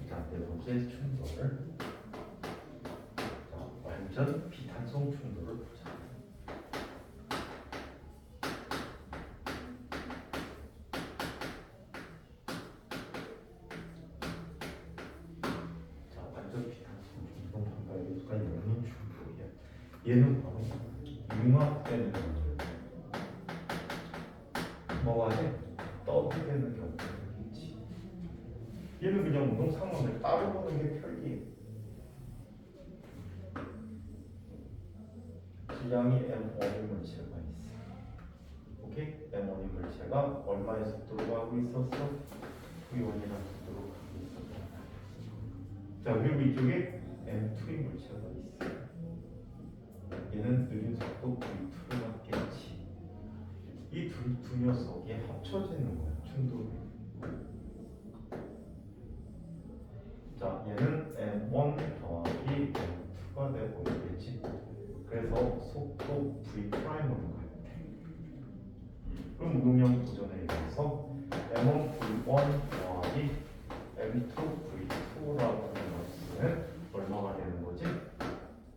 자, 네 번째 충돌을 완전 비탄성 충돌을 보자. 자, 완전 비탄성 충돌 반발의 수가 영인 충돌이야. 얘는 바로 융합되는 경우. 뭐가 돼? 떡이 되는 경우가 있지. 얘는 그냥 운동 상황을 따라보는 게 편리해. 질량이 m1의 물체가 있어. 오케이? m1의 물체가 얼마의 속도로 가고 있었어? v1이라는 속도로 가고 있었다. 자, 그리고 이쪽에 m2의 물체가 있어. 얘는 느린 속도 v2로 갔겠지. 이 두 녀석이 합쳐지는 거야, 충돌이. 자, 얘는 m1 더하기 m2가 되고 있겠지. 그래서 속도 v 프라임으로 갈때 그럼 운동량 도전에 의해서 m1 v1 더하기 m2 v2라고 하는 것은 얼마가 되는 거지?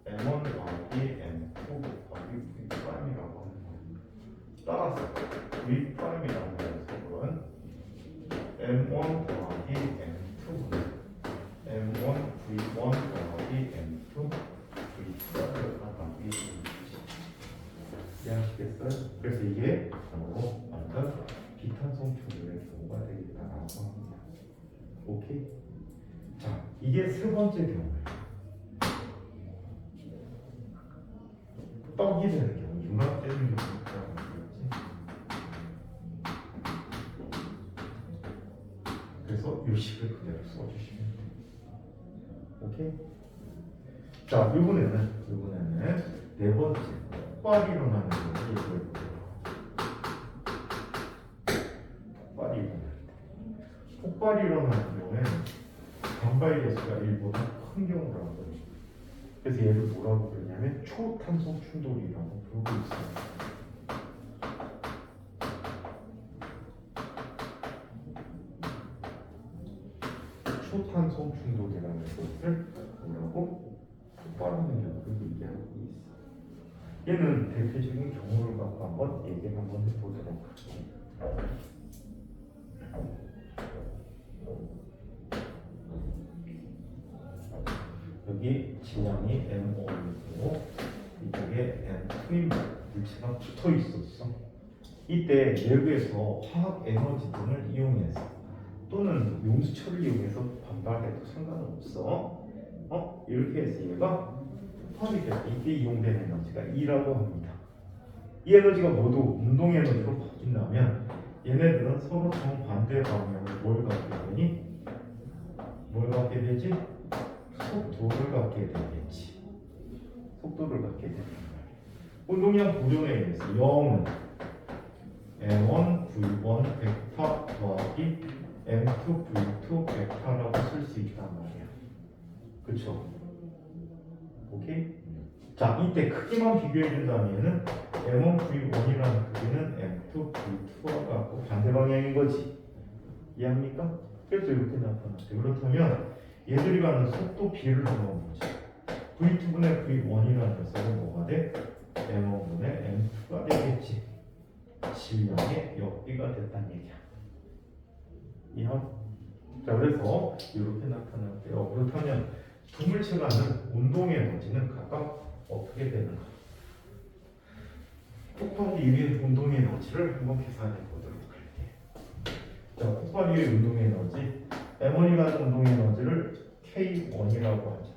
m1 더하기 m2 곱하기 v 프라임이라고 하는 거예요. 따라서 v 프라임이라는 녀석은 m1 더하기 m2는 m1 v1 더하기 m2 v2를 가까이 이해하시겠어요? 그래서 이게 바로 완전 비탄성 충돌의 경우가 되겠다라고 합니다. 오케이? 자, 이게 세 번째 경우예요. 떡이 되는 경우, 융합되는 경우라고 하는 거지. 그래서 이 식을 그대로 써주시면 돼요. 오케이? 자, 이번에는 네 번째 폭발이 일어나는 경우를 얘기해 볼게요. 폭발이 일어날 때. 폭발이 일어나는 경우에는 반발 개수가 1보다 큰 경우라고 해요. 그래서 얘를 뭐라고 부르냐면 초탄소 충돌이라고 부르고 있어요. 초탄소 충돌이라는 것을 뭐라고? 폭발하는 경우를 얘기하고 있어. 얘는 대표적인 경우를 갖고 한번 얘기를 한번 해보도록 할게요. 여기 질량이 M5이고 이쪽에 M2인 물체가 붙어 있었어. 이때 내부에서 화학 에너지 등을 이용해서 또는 용수철을 이용해서 반발해도 상관없어. 이렇게 해서 얘가 폭발이 돼서 이때 이용되는 에너지가 E라고 합니다. 이 에너지가 모두 운동 에너지로 바뀐다면 얘네들은 서로 정반대 방향으로 뭘 갖게 되니? 뭘 갖게 되지? 속도를 갖게 되겠지. 속도를 갖게 되는 거야. 운동량 고정에 의해서 0은 M1 V1 벡터 더하기 M2 V2 벡터라고 쓸 수 있단 말이야. 그쵸? 오케이? 자, 이때 크기만 비교해 준다면은 M1 V1이라는 크기는 M2 V2와 같고 반대 방향인 거지. 이해합니까? 그래서 이렇게 나타났대. 그렇다면 얘들이 갖는 속도 비를 넣어보자. V2분의 V1이라는 녀석은 뭐가 돼? M1분의 M2가 되겠지. 질량의 역비가 됐다는 얘기야. 이해함? 자, 그래서 이렇게 나타났대요. 그렇다면 두 물체가 하는 운동의 에너지는 각각 어떻게 되는가? 폭발 이후의 운동의 에너지를 한번 계산해 보도록 할게요. 자, 폭발 이후의 운동의 에너지 M1이 가는 운동의 에너지를 K1이라고 하자.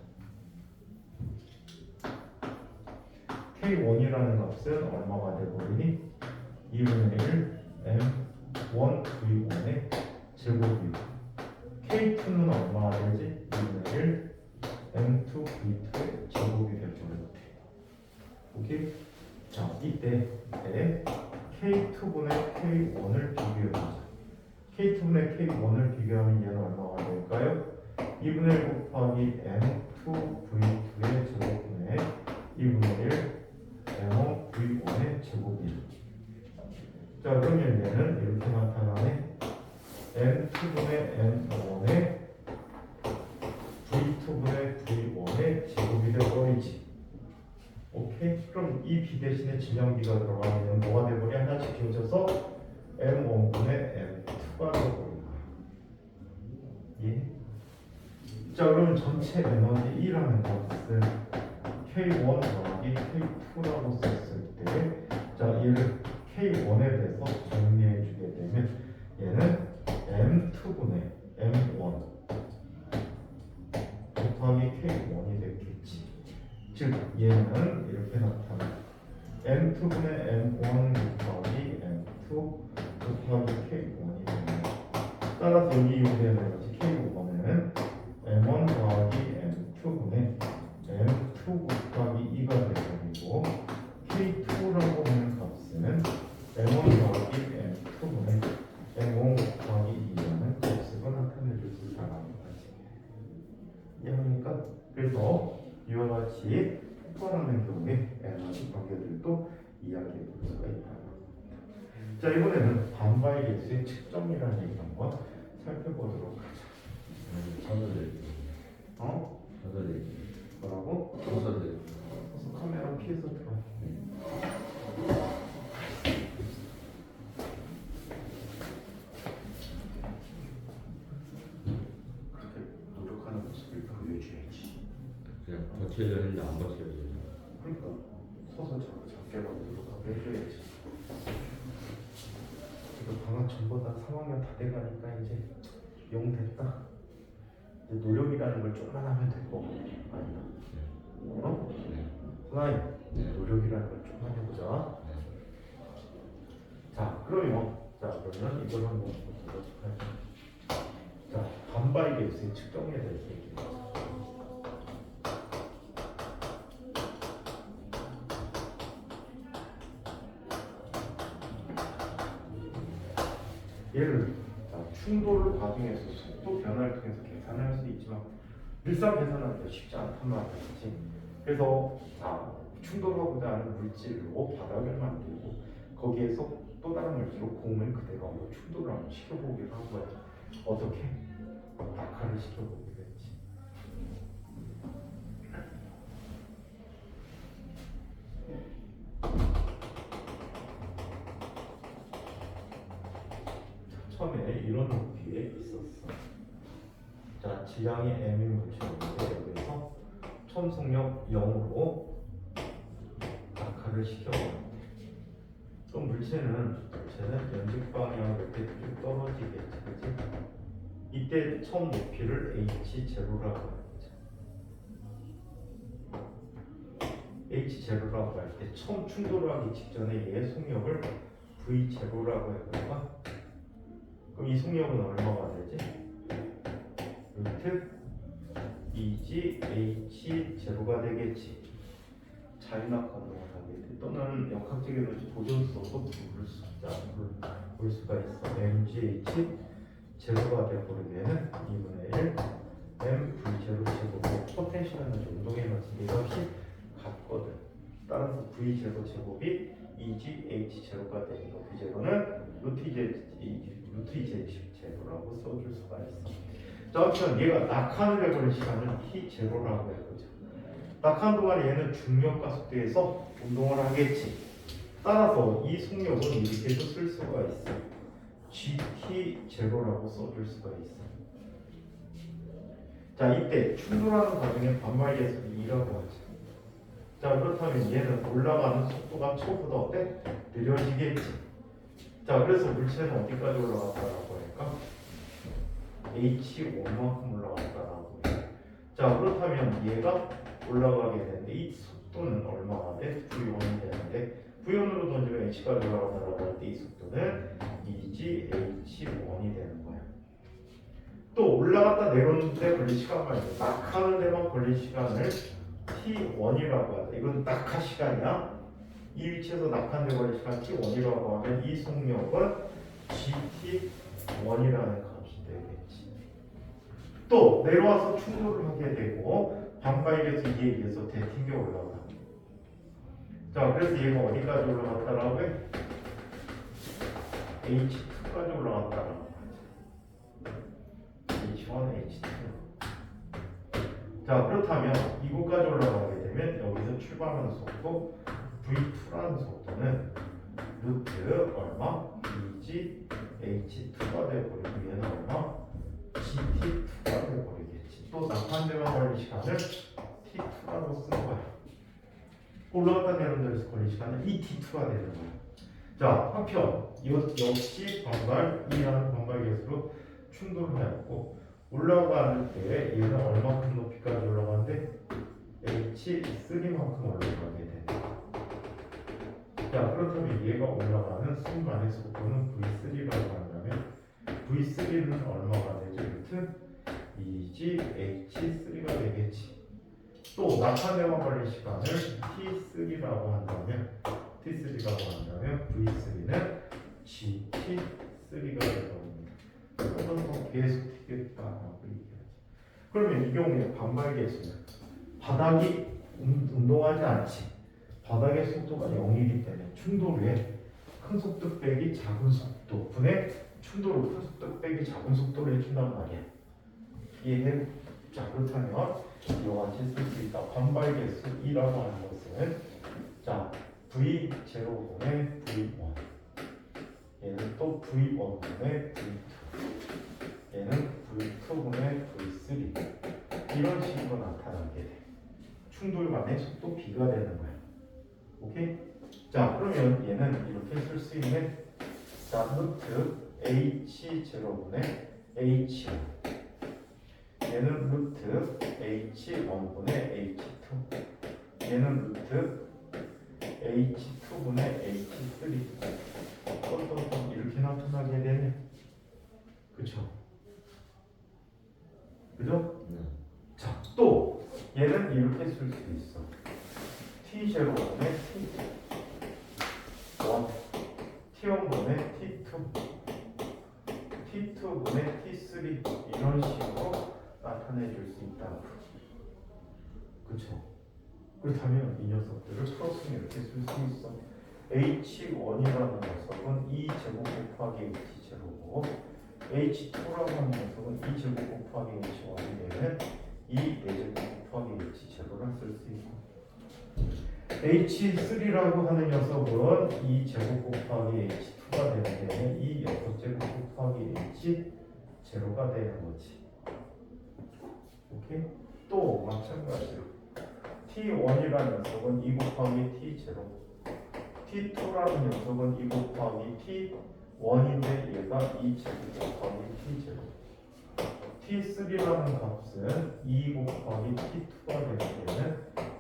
K1이라는 값은 얼마가 되버리니? 2분의 1 M1 V1의 제곱이고 K2는 얼마가 되지? 2분의 1 M2 V2의 제곱이 되버렸대. 오케이? 자, 이때 K2분의 K1을 비교해보자. K2분의 K1을 비교하면 얘는 얼마가 될까요? 2분의 1 곱하기 M2 V2의 제곱분의 2분의 1 M1 V1의 제곱이에요. 자, 그러면 얘는 이렇게 나타나네. M2분의 M1의 V2분의 V1의 제곱이 되어버리지. 오케이? 그럼 이 비 대신에 질량비가 들어가면 뭐가 되버려? 하나씩 비워져서 M1분의 M2가 되어버린 거야. 예? 자, 그러면 전체 에너지 E라는 것은 K1 더하기 K2라고 썼을 때, 자, 얘를 K1에 대해서 정리해 주게 되면 얘는 M2분의 M1 곱하기 K1이 되겠지. 즉 얘는 이렇게 나타나 M2분의 M1 곱하기 M2 곱하기 K1이 됩니다. 따라서 여기 이용되는 에너지 K1은 M1 더하기 M2분의 M2 곱하기 2가 되고 K2라고 하는 값은 M1 더하기 M2분의 M1 곱하기 2라는 값으로 나타내줄 수 있다는 거지. 이해합니까? 그래서 이와 같이 폭발하는 경우에 에너지 관계들도 이야기해 볼 수가 있다. 자, 이번에는 반발 개수의 측정이라는 얘기 한번 살펴보도록 하자. 사설들. 사설들. 뭐라고? 사설들. 그래서 카메라 피해서 들어. 그렇게 노력하는 모습을 보여줘야지. 그냥 버텨야 되는데 안 버텨야 돼. 그러니까 서서 작게라도 노력하게 해줘야지. 지금 방학 전보다 3학년 다 돼가니까 이제 영 됐다. 이제 노력이라는 걸 조금만 하면 될 거고 아니다. 하나님, 노력이라는 걸 조금만 해보자. 자, 그러면 이걸 한번 보도록 하자. 자, 반발 개수의 측정에 대해서 얘기해보자. 얘를 충돌 과정에서 속도 변화를 통해서 계산할 수 있지만 일상 계산하기가 쉽지 않단 말이지. 그래서 자, 충돌하고자 하는 물질로 바닥을 만들고 거기에서 또 다른 물질로 공을 그대로 한번 충돌을 한번 시켜보기로 한 거야. 어떻게? 낙하를 시켜보기로 했지. 처음에 이런 높이에 있었어. 자, 질량이 m인 물체인데 여기서 첨속력 0으로 낙하를 시켜버렸대. 그럼 물체는 연직 방향으로 이렇게 쭉 떨어지겠지, 그치? 이때 처음 높이를 h0라고 하죠. h0라고 할 때 처음 충돌하기 직전에 얘의 속력을 v0라고 해볼까? 그럼 이 속력은 얼마가 되지? 루트 2g h0가 되겠지. 자유낙하 운동을 하게 돼. 또는 역학적인 보존수도 볼 수가 있어. mgh 제로가 되어버리면 2분의 1 m v0 제곱의 포텐셜 에너지 운동 에너지 이 값이 같거든. 따라서 v0 제곱이 2g h0가 되니까 v0는 루트 2g 제로라고 써줄 수가 있어. 자, 어쨌든 얘가 낙하를 해버린 시간은 t0라고 해보자. 낙하는 동안 얘는 중력과 속도에서 운동을 하겠지. 따라서 이 속력은 이렇게도 쓸 수가 있어. GT0라고 써줄 수가 있어. 자, 이때 충돌하는 과정에 반발계수를 2라고 하죠. 자, 그렇다면 얘는 올라가는 속도가 처음보다 어때? 느려지겠지. 자, 그래서 물체는 어디까지 올라갔다라고 할까? h1만큼 올라갔다라고 해. 자, 그렇다면 얘가 올라가게 되는데 이 속도는 얼마가 돼? v1이 되는데 v1으로 던지면 h까지 올라간다라고 할 때 이 속도는 2g h1이 되는 거야. 또 올라갔다 내려오는데 걸린 시간 말고 낙하는 데만 걸린 시간을 t1이라고 하자. 이건 낙하 시간이야. 이 위치에서 낙하는 데 걸린 시간 t1이라고 하면 이 속력은 gt1이라는 값이 되겠지. 또 내려와서 충돌을 하게 되고 반발계수 2에 의해서 대튕겨 올라가. 자, 그래서 얘가 어디까지 올라갔다라고 해? H2까지 올라갔다라고 하죠. H1, H2. 자, 그렇다면 이곳까지 올라가게 되면 여기서 출발하는 속도 V2라는 속도는 루트 얼마? 2G H2가 되어버리고 얘는 얼마? GT2가 되어버리겠지. 또 낙하한 데만 걸린 시간을 T2라고 쓰는 거야. 올라갔다 내려온 데서 걸린 시간은 ET2가 되는 거야. 자, 한편 역시 반발이라는 반발계수로 충돌하였고 올라가는 때 얘는 얼마큼 높이까지 올라가는데 H3만큼 올라가게 되네. 자, 그렇다면 얘가 올라가는 순간의 속도는 V3라고 한다면 V3는 얼마가 되지? 루트 2G H3가 되겠지. 또 낙하대만 걸린 시간을 T3라고 한다면 V3는 GT3가 되거든요. 그러면서 계속 튀겠다라고 얘기하지. 그러면 이 경우에 반발계수는 바닥이 운동하지 않지. 바닥의 속도가 0이기 때문에 충돌 후에 큰 속도 빼기 작은 속도 분의 충돌 후 큰 속도 빼기 작은 속도를 해준단 말이야. 이해해? 자, 그렇다면 이와 같이 쓸 수 있다. 반발계수 2라고 하는 것은 자, V0분의 V1 얘는 또 V1분의 V2 얘는 V2분의 V3 이런 식으로 나타나게 돼. 충돌 간의 속도 B가 되는 거야. 오케이? 자, 그러면 얘는 이렇게 쓸 수 있는 자, 루트 H0분의 H1 얘는 루트 H1분의 H2 얘는 루트 H2분의 H3 이렇게 나타나게 되네. 그쵸? 그죠? 자, 또 얘는 이렇게 쓸 수 있어. T0분의 T1 T1분의 T2 T2분의 T3 이런 식으로 나타내 줄 수 있다. 그쵸? 그렇다면 이 녀석들을 풀었으면 이렇게 쓸 수 있어. H1이라는 녀석은 2제곱 곱하기 H0고 H2라고 하는 녀석은 2제곱 곱하기 H1이 되면 2제곱 곱하기 H0를 쓸 수 있고 H3라고 하는 녀석은 2제곱 곱하기 H2가 되는데 이 6제곱 곱하기 H0가 되는 거지. 오케이? 또 마찬가지로 T1이라는 녀석은 2 곱하기 T0 T2라는 녀석은 2 곱하기 T1인데 얘가 2제곱 곱하기 T0 T3라는 값은 2 곱하기 T2가 되는 데는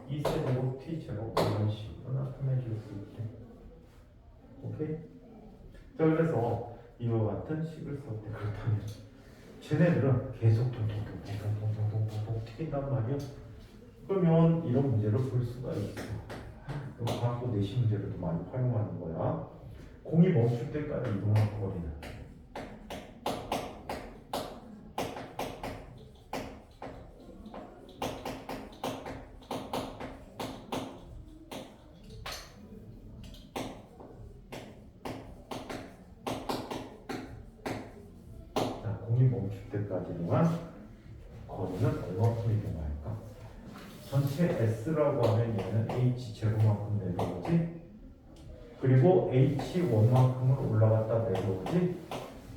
2세제곱 T0 이런 식으로 나타내 줄 수 있대. 오케이? 자 그래서 이와 같은 식을 쓸 때 그렇다면 쟤네들은 계속 동동동동동동동동 튀긴단 말이야. 그러면 이런 문제를 볼 수가 있어. 과학고 내신 문제를 많이 활용하는 거야. 공이 멈출 때까지 이동하는 거리는 자, 공이 멈출 때까지 동안 거리는 얼마큼 이동할까? 전체 S라고 하면 얘는 H0만큼 내려오지. 그리고 H1만큼을 올라갔다 내려오지.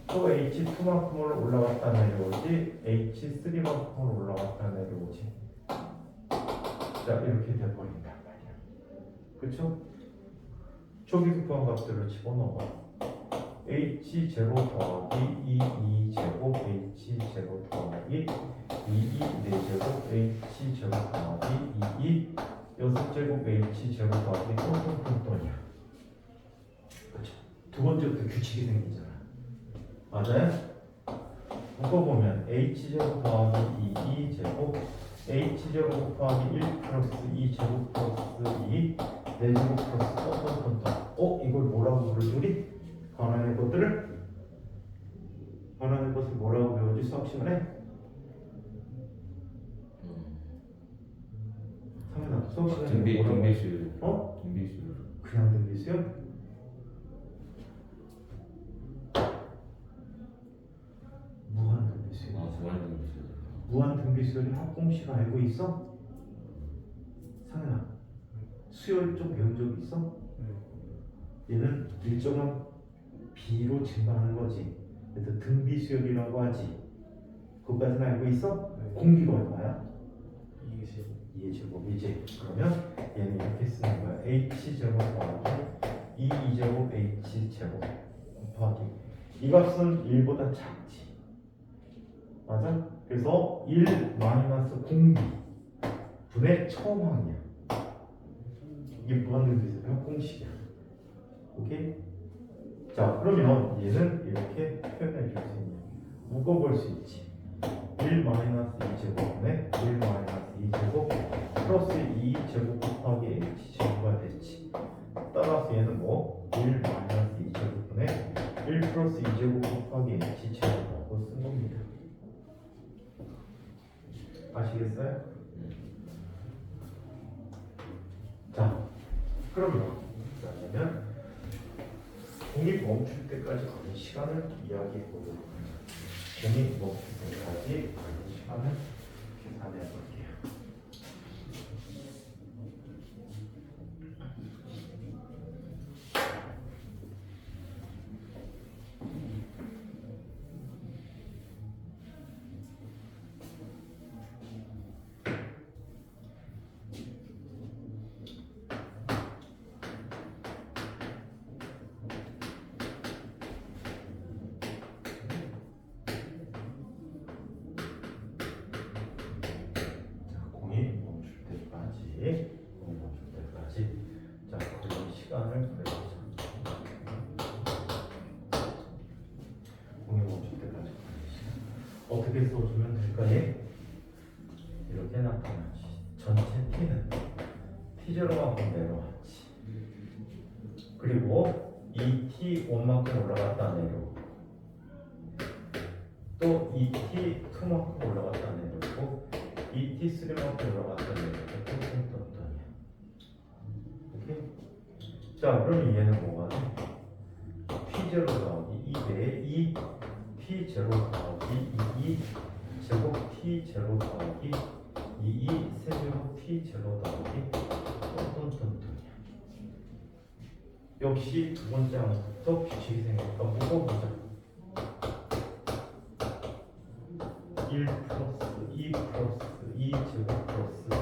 또 H2만큼을 올라갔다 내려오지. H3만큼을 올라갔다 내려오지. 자 이렇게 돼버린단 말이야. 그쵸? 초기수 구한 값들을 집어넣어. H0 더하기 22제곱 H0 더하기 22제곱 H0 더하기 22 6제곱 H0 더하기 똥똥똥똥이야. 그렇죠? 두 번째부터 규칙이 생기잖아. 맞아요? 묶어보면 H0 더하기 22제곱 H0 곱하기 1 플러스 2제곱 플러스 2 4제곱 플러스 똥똥똥똥. 이걸 뭐라고 부르지? 변환의 것들을 변환의 것을 뭐라고 배우지 수학 시간에? 상현아 수학 시간에 뭐라고? 등비수. 어? 등비수. 그냥 등비수요? 무한 등비수요. 무한 등비수. 무한 등비수열이 합공식 알고 있어? 상현아 수열 좀 배운 적 있어? 얘는 일정한 B로 증가하는 거지. 그래서 등비수열이라고 하지. 그것까지는 알고 있어? 네. 공비가 얼마야? 2제곱. 2제곱이지. 그러면 얘는 이렇게 쓰는 거야. H제곱 더하기 2제곱 H제곱 곱하기 이 값은 1보다 작지. 맞아? 그래서 1 마이너스 공비 분의 처음항이야. 이게 무한등비수열 공식이야. 오케이? 자 그러면 얘는 이렇게 표현해 줄 수 있냐 묶어볼 수 있지. 1 마이너스 2제곱분의 1 마이너스 2제곱 플러스 2제곱 곱하기 H제곱가 됐지. 따라서 얘는 뭐 1 마이너스 2제곱분의 1 플러스 2제곱 곱하기 H제곱이라고 쓴 겁니다. 아시겠어요? 자 그러면 그러면 공이 멈출 때까지 걸린 시간을 이야기해 보도록 하죠. 공이 멈출 때까지 걸린 시간을 계산해 볼게요. 공이 멈출 때까지 자 걸린 시간을 그려보자. 공이 멈출 때까지 걸린 시간 어떻게 써주면 될까요? 이렇게 나타나지. 전체 t는 t0만큼 내려왔지. 그리고 이 t1만큼 올라갔다 내려오고 또 2t 2만큼 올라갔다 내려오고 2t 3만큼 올라갔다 내려오고 또 오케이? 자, 그러면 얘는 뭐가 돼? t0 더하기 2배 2 t0 더하기 2 제곱 t0 더하기 2 세제곱 t0 더하기 똔똔똔똔. 역시 두 번째 항부터 규칙이 생기니까 묶어보자. 1 플러스 2 플러스 2 제곱 플러스 3.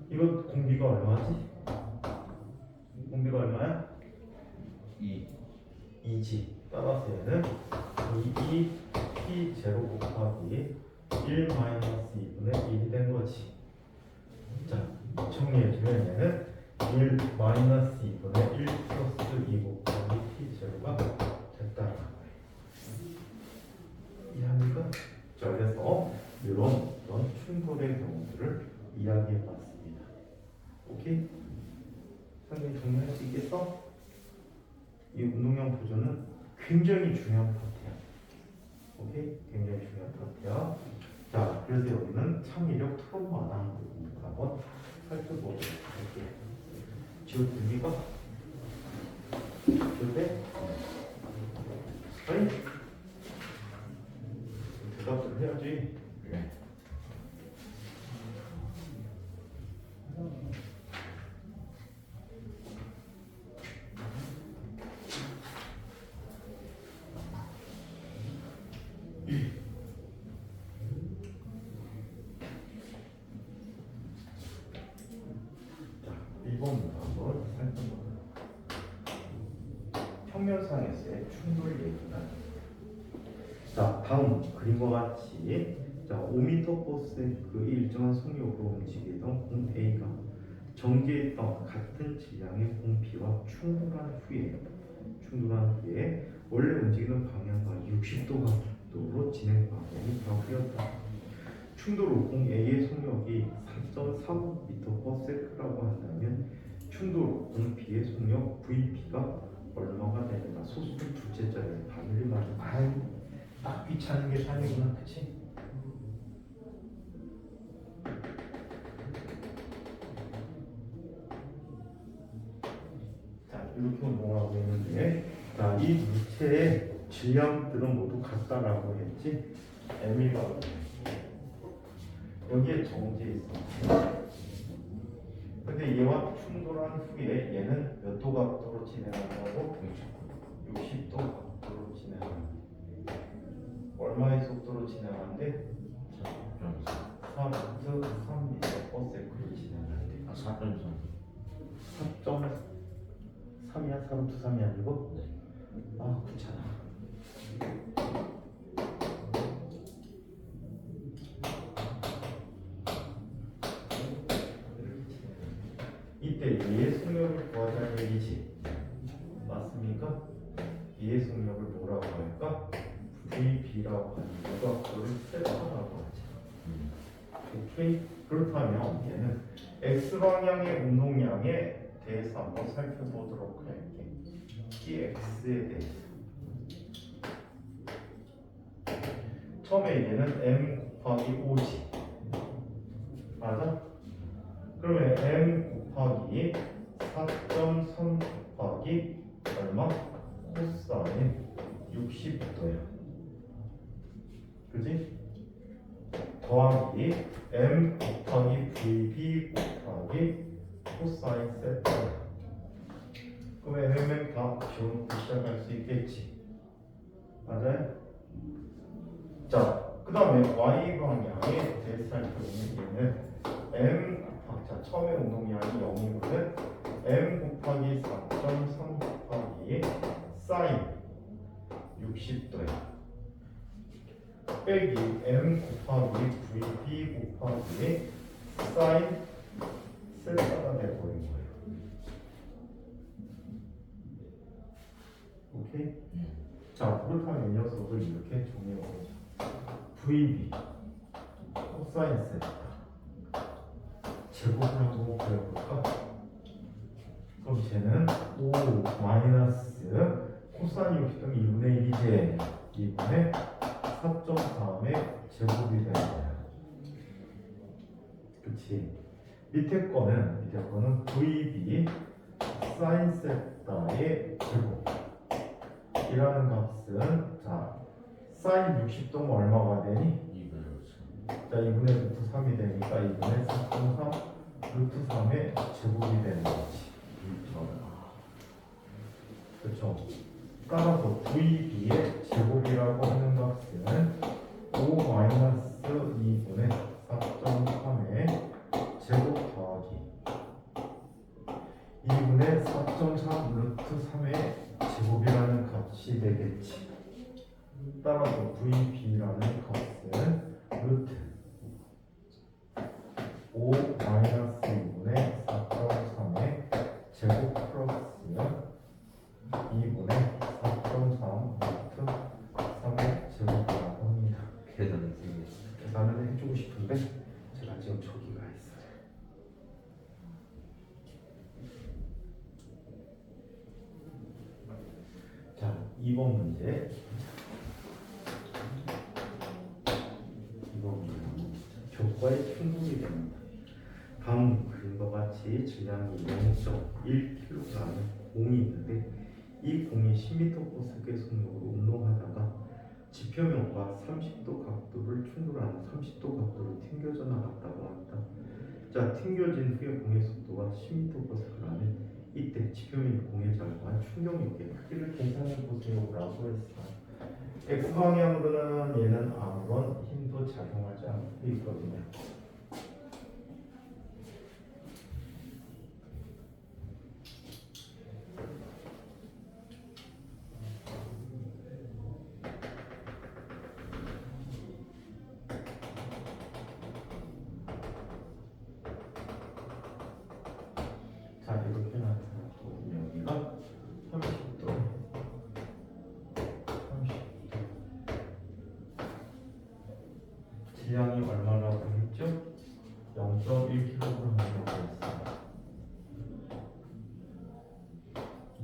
이거 공비가 얼마지? 공비가 얼마야? 2지. 따라서 얘는 2 t 제로 곱하기 1 마이너스 2분의 1이 된 거지. 자, 정리해주면 얘는 1 마이너스 2분의 1 플러스 2 곱하기 t 제로가 됐다는 거예요. 이해합니까? 자, 그래서 이런 충돌의 경우들을 이야기해봤습니다. 오케이? 상당히 정리할 수 있겠어? 이 운동량 보존은 굉장히 중요한 파트야. 오케이? 굉장히 중요한 파트야. 자, 그래서 여기는 창의력 토론 마당 부분을 한번 살펴보도록 할게요. 지울 준비가? 지울 아니? 대답을 해야지. 네. 자, 1번부터 한번 살펴보도록. 평면상에서의 충돌 얘기가. 자, 다음 그림과 같이 자 5m 버스의 그 일정한 속력으로 움직이던 공 A가 전개했던 같은 질량의 공 B와 충돌한 후에 원래 움직이는 방향과 60도 각도로 진행 방향이 바뀌었다. 충돌 후 공 A의 속력이 3.35m/s라고 한다면 충돌 후 공 B의 속력 VP가 얼마가 되는가? 소수를 둘째 자리에 반을 말하는 딱 귀찮은 게 삶이구나, 그치? 자, 이렇게 운동을 하고 있는데, 자, 이 물체의 질량들은 모두 같다라고 했지? m이가 여기에 정지해 있어. 근데 얘와 충돌한 후에 얘는 몇 도 각도로 진행한다고? 60도 각도로 진행한다. 얼마의 속도로 진행하는데? 4.3m/s로 진행하는데. 4.3. 4.3이야? 4.3이 아니고? 네. 아, 귀찮아. 이때 얘의 속력을 구하자는 얘기지. 맞습니까? 얘의 속력을 뭐라고 할까? VB라고 하는 거가 그걸 세타라고 하지. 오케이? 그렇다면 얘는 X방향의 운동량에 대해서 한번 살펴보도록 할게. 이 X에 대해서. 처음에 얘는 M 곱하기 5지. 맞아? 그러면 M 곱하기 4.3 곱하기 얼마? 코사인 60도야. 그지? 더하기 M 곱하기 VB 곱하기 코사인 세타. 그럼 MMM 다 지워놓고 시작할 수 있겠지. 맞아요? 자, 그 다음에 Y 방향에 대해서 살펴보면 얘는 M 자, 처음에 운동량이 0이거든. M 곱하기 4.3 곱하기 사인 60도야. 빼기 M 곱하기 VB 곱하기 사인 세타가 돼버린 거예요. 오케이? 자, 그렇다면 이 녀석을 이렇게 정리해보자. VB 코사인 세타 제곱을 한번 그려볼까? 그럼 쟤는 5 마이너스 코사인 60은 2분의 1이지. 2분의 4.3의 제곱이 되는 거야. 그치? 밑에 거는 VB 사인 세타의 제곱이라는 값은 자 사인 60도면 얼마가 되니? 2분의 자 2분의 루트 3이 되니까 2분의 4.3 루트 3의 제곱이 되는 거지. 그렇죠? 따라서 VB의 제곱이라고 하는 값은 5-2분의 4.3의 제곱 더하기 2분의 4.3 루트 3의 제곱이라는 값이 되겠지. 따라서 VB라는 값은 루트 5-2분의 4.3의 제곱 플러스 2분의 4.3 루트 3의 제곱이라고 합니다. 계산을 쓰겠습니다. 계산을 해주고 싶은데 제가 지금 저기가 있어요. 자, 2번 문제. 이번 문제는 교과에 충돌이 됩니다. 다음 그림과 같이 질량이 0.1kg의 공이 있는데 이 공이 10m/s의 속력으로 운동하다가 지표면과 30도 각도를 충돌하는 30도 각도로 튕겨져 나갔다고 합니다. 자, 튕겨진 후에 공의 속도가 10m/s라면 이때 지표면이 공에 작용한 충격력의 크기를 계산해 보세요라고 했어요. X 방향으로는 얘는 아무런 힘도 작용하지 않고 있거든요. 자, 이렇게 나타났고 여기가 30도 30도 질량이 얼마라고 했죠? 0.1kg이라고 했습니다.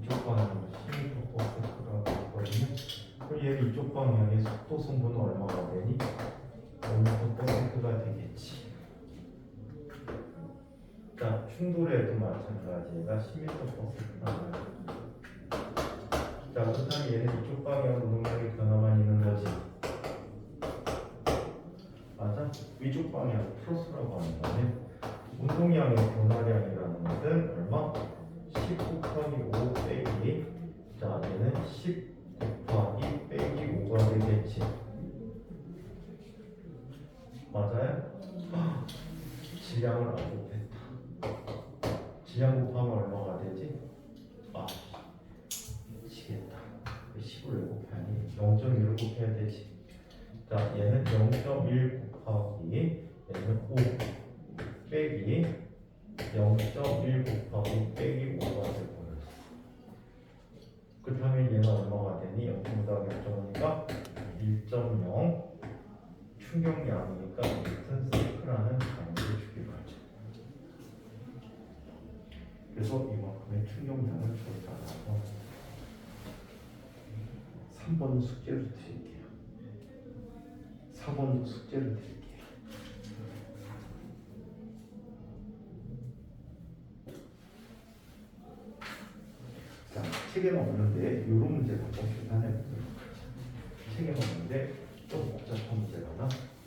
이쪽 방향으로 10m/s라고 했거든요. 그럼 얘는 이쪽 방향의 속도 성분은 얼마가 되니? 5m/s가 되겠지. 자, 충돌에도 마찬가지가 10m/s가 나와요. 자, 그렇다면 얘는 이쪽 방향으로 운동량의 변화만 있는 거지. 맞아? 위쪽 방향 플러스라고 하는 거는 운동량의 변화량이라는 것은 얼마? 10 곱하기 5 빼기 자, 얘는 10 곱하기 빼기 5가 되겠지. 맞아요? 질량을 안 곱했다. 질량 곱하면 얼마가 되지? 아, 미치겠다. 10을 왜 곱하니? 0.1을 곱해야 되지. 자, 얘는 0.1 곱하기 얘는 5 빼기 0.1 곱하기 빼기 5가 되버렸어. 그렇다면 얘는 얼마가 되니? 0.5다 0.5니까 1.0 충격량이니까 뉴턴 세크라는 단위를 주기로 하죠. 그래서 이만큼의 충격량을 조사하고 3번 숙제를 드릴게요. 4번 숙제를 드릴게요. 자, 책에는 없는데 이런 문제를 한번 계산해 보도록 하죠. 책에는 없는데 좀 복잡한 문제라나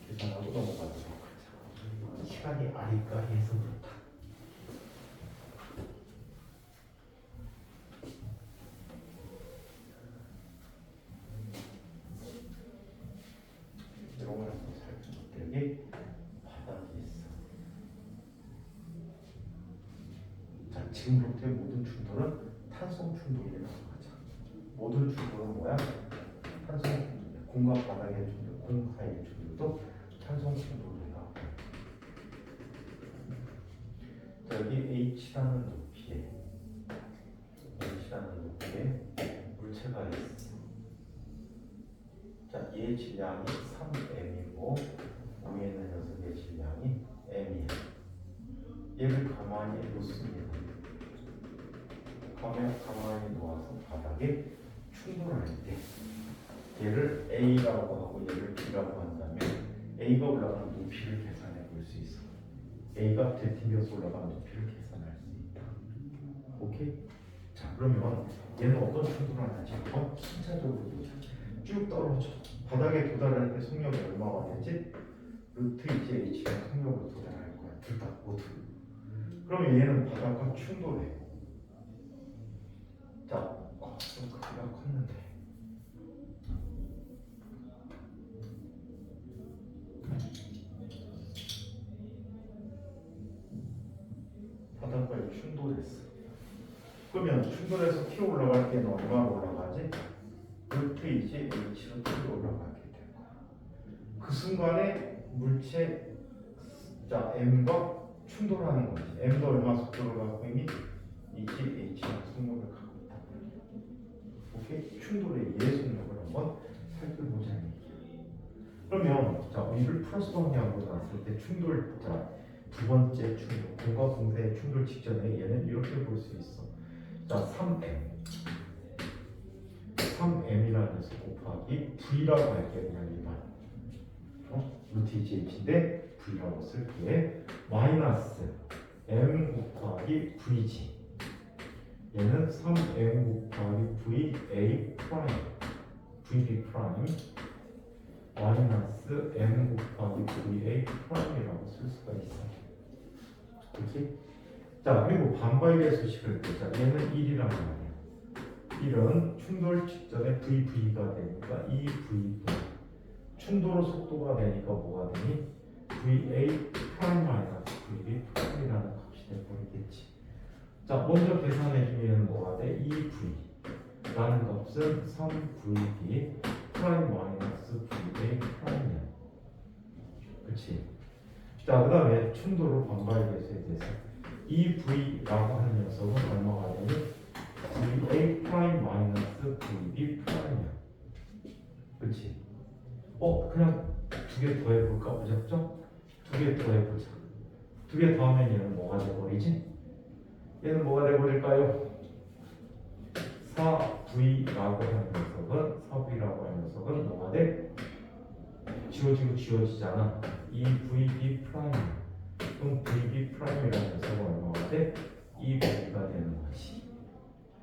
계산하고 넘어가도록 하죠. 시간이 아리까리해서 그렇다. 이런 걸 한번 살펴보도록 바닥이 있어. 자, 지금부터의 모든 충돌은 탄성 충돌이라고 하죠. 모든 충돌은 뭐야? 탄성 충돌. 공과 바닥의 충돌, 공 사이의 충돌도 탄성 충돌이라고. 자, 여기 H라는 높이에 물체가 있어. 자, 얘의 질량이 3m이고 위에 있는 녀석의 질량이 m이야. 얘를 가만히 놓습니다. 가만히 놓아서 바닥에 충돌할 때 얘를 A라고 하고 얘를 B라고 한다면 A가 올라가는 높이를 계산해 볼 수 있어. A가 뒤튕겨서 올라가는 높이를 계산할 수 있다. 오케이? 자, 그러면 얘는 어떤 충돌을 하지? 순차적으로 쭉 떨어져. 바닥에 도달할 때 속력이 얼마가 되지? 루트 2j h가 속력으로 도달할 거야. 둘 다 모두. 그러면 얘는 바닥과 충돌해. 자, 좀 크기가 컸는데. 바닥과의 충돌했어. 그러면 충돌해서 튀어 올라갈 때는 얼마로 올라가지? 루트 2j h로 튀어 올라가게 될 거야. 그 순간에 물체 자 m과 충돌하는 거지. m도 얼마 속도를 갖고 있니? 2j h가 속력을 갖고 있다. 오케이? 충돌의 얘 속력을 한번 살펴보자는 얘기야. 그러면 자 이를 플러스 방향으로 놨을 때 충돌 두 번째 충돌 공과 공세의 충돌 직전에 얘는 이렇게 볼 수 있어. 자 3m이라는 녀석 곱하기 v라고 할게. 그냥 일반 루트 2jh인데 v라고 쓸게. 마이너스 m 곱하기 vg. 얘는 3m 곱하기 va 프라임 vb 프라임 마이너스 m 곱하기 va 프라임이라고 쓸 수가 있어. 그렇지? 자, 그리고 반바이의 수식을 보자. 얘는 1이란 말이야. 1은 충돌 직전에 VV가 되니까 이 VV. 충돌 속도가 되니까 뭐가 되니? VA 프라임 마이너스 VB 프라임이라는 값이 되버리겠지. 자, 먼저 계산해주면 뭐가 돼? 2V라는 값은 3VB 프라임 마이너스 VA 프라임이야. 그치? 자, 그 다음에 충돌을 반바의 개수에 대해서 2V라고 하는 녀석은 얼마가 되니? VA 프라임 마이너스 VB 프라임이야. 그치? 그냥 두 개 더 해볼까? 어렵죠? 두 개 더 해보자. 두 개 더 하면 얘는 뭐가 돼버리지? 얘는 뭐가 돼버릴까요? 4V라고 하는 녀석은 4V라고 하는 녀석은 뭐가 돼? 지워지고 지워지잖아. 2VB 프라임. 그럼 VB 프라임이라는 녀석은 얼마가 돼? 2V가 되는 거지.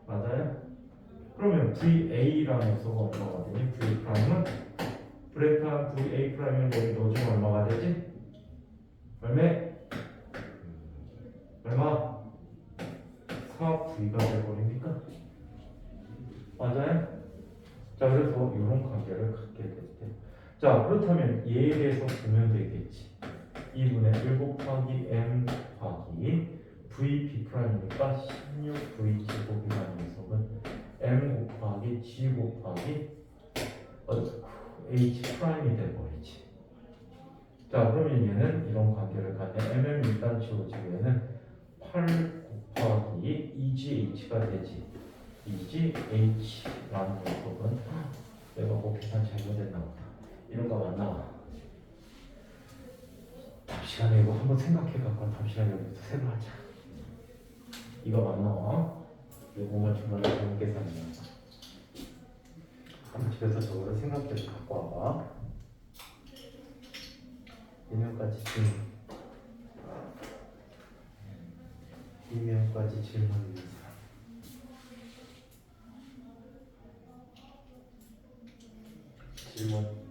맞아요? 그러면 VA라는 녀석은 얼마가 되니? V 프라임은 브레이크한 VA 프라임을 여기 넣어주면 얼마가 되지? 얼마? 4V가 돼버립니까? 맞아요? 자, 그래서 이런 관계를 갖게 됐대. 자, 그렇다면 얘에 대해서 보면 되겠지. 2분의 1 곱하기 m 곱하기 VB 프라임이니까 16V 제곱이라는 녀석은 m 곱하기 g 곱하기 h 프라임이 돼버리지. 자, 그러면 얘는 이런 관계를 갖네. mm 일단 지워지고 얘는 8 곱하기 2gh가 되지. 2gh라는 녀석은 내가 뭐 계산 잘못했나 보다. 이런 거 맞나? 다음 시간에 이거 한번 생각해갖고 다음 시간에 여기서 새로 하자. 이거 맞나? 이거만 중간에 잘못 계산이야. 한번 집에서 저거를 생각해서 갖고 와봐. 이명까지 질문이 있어. 질문.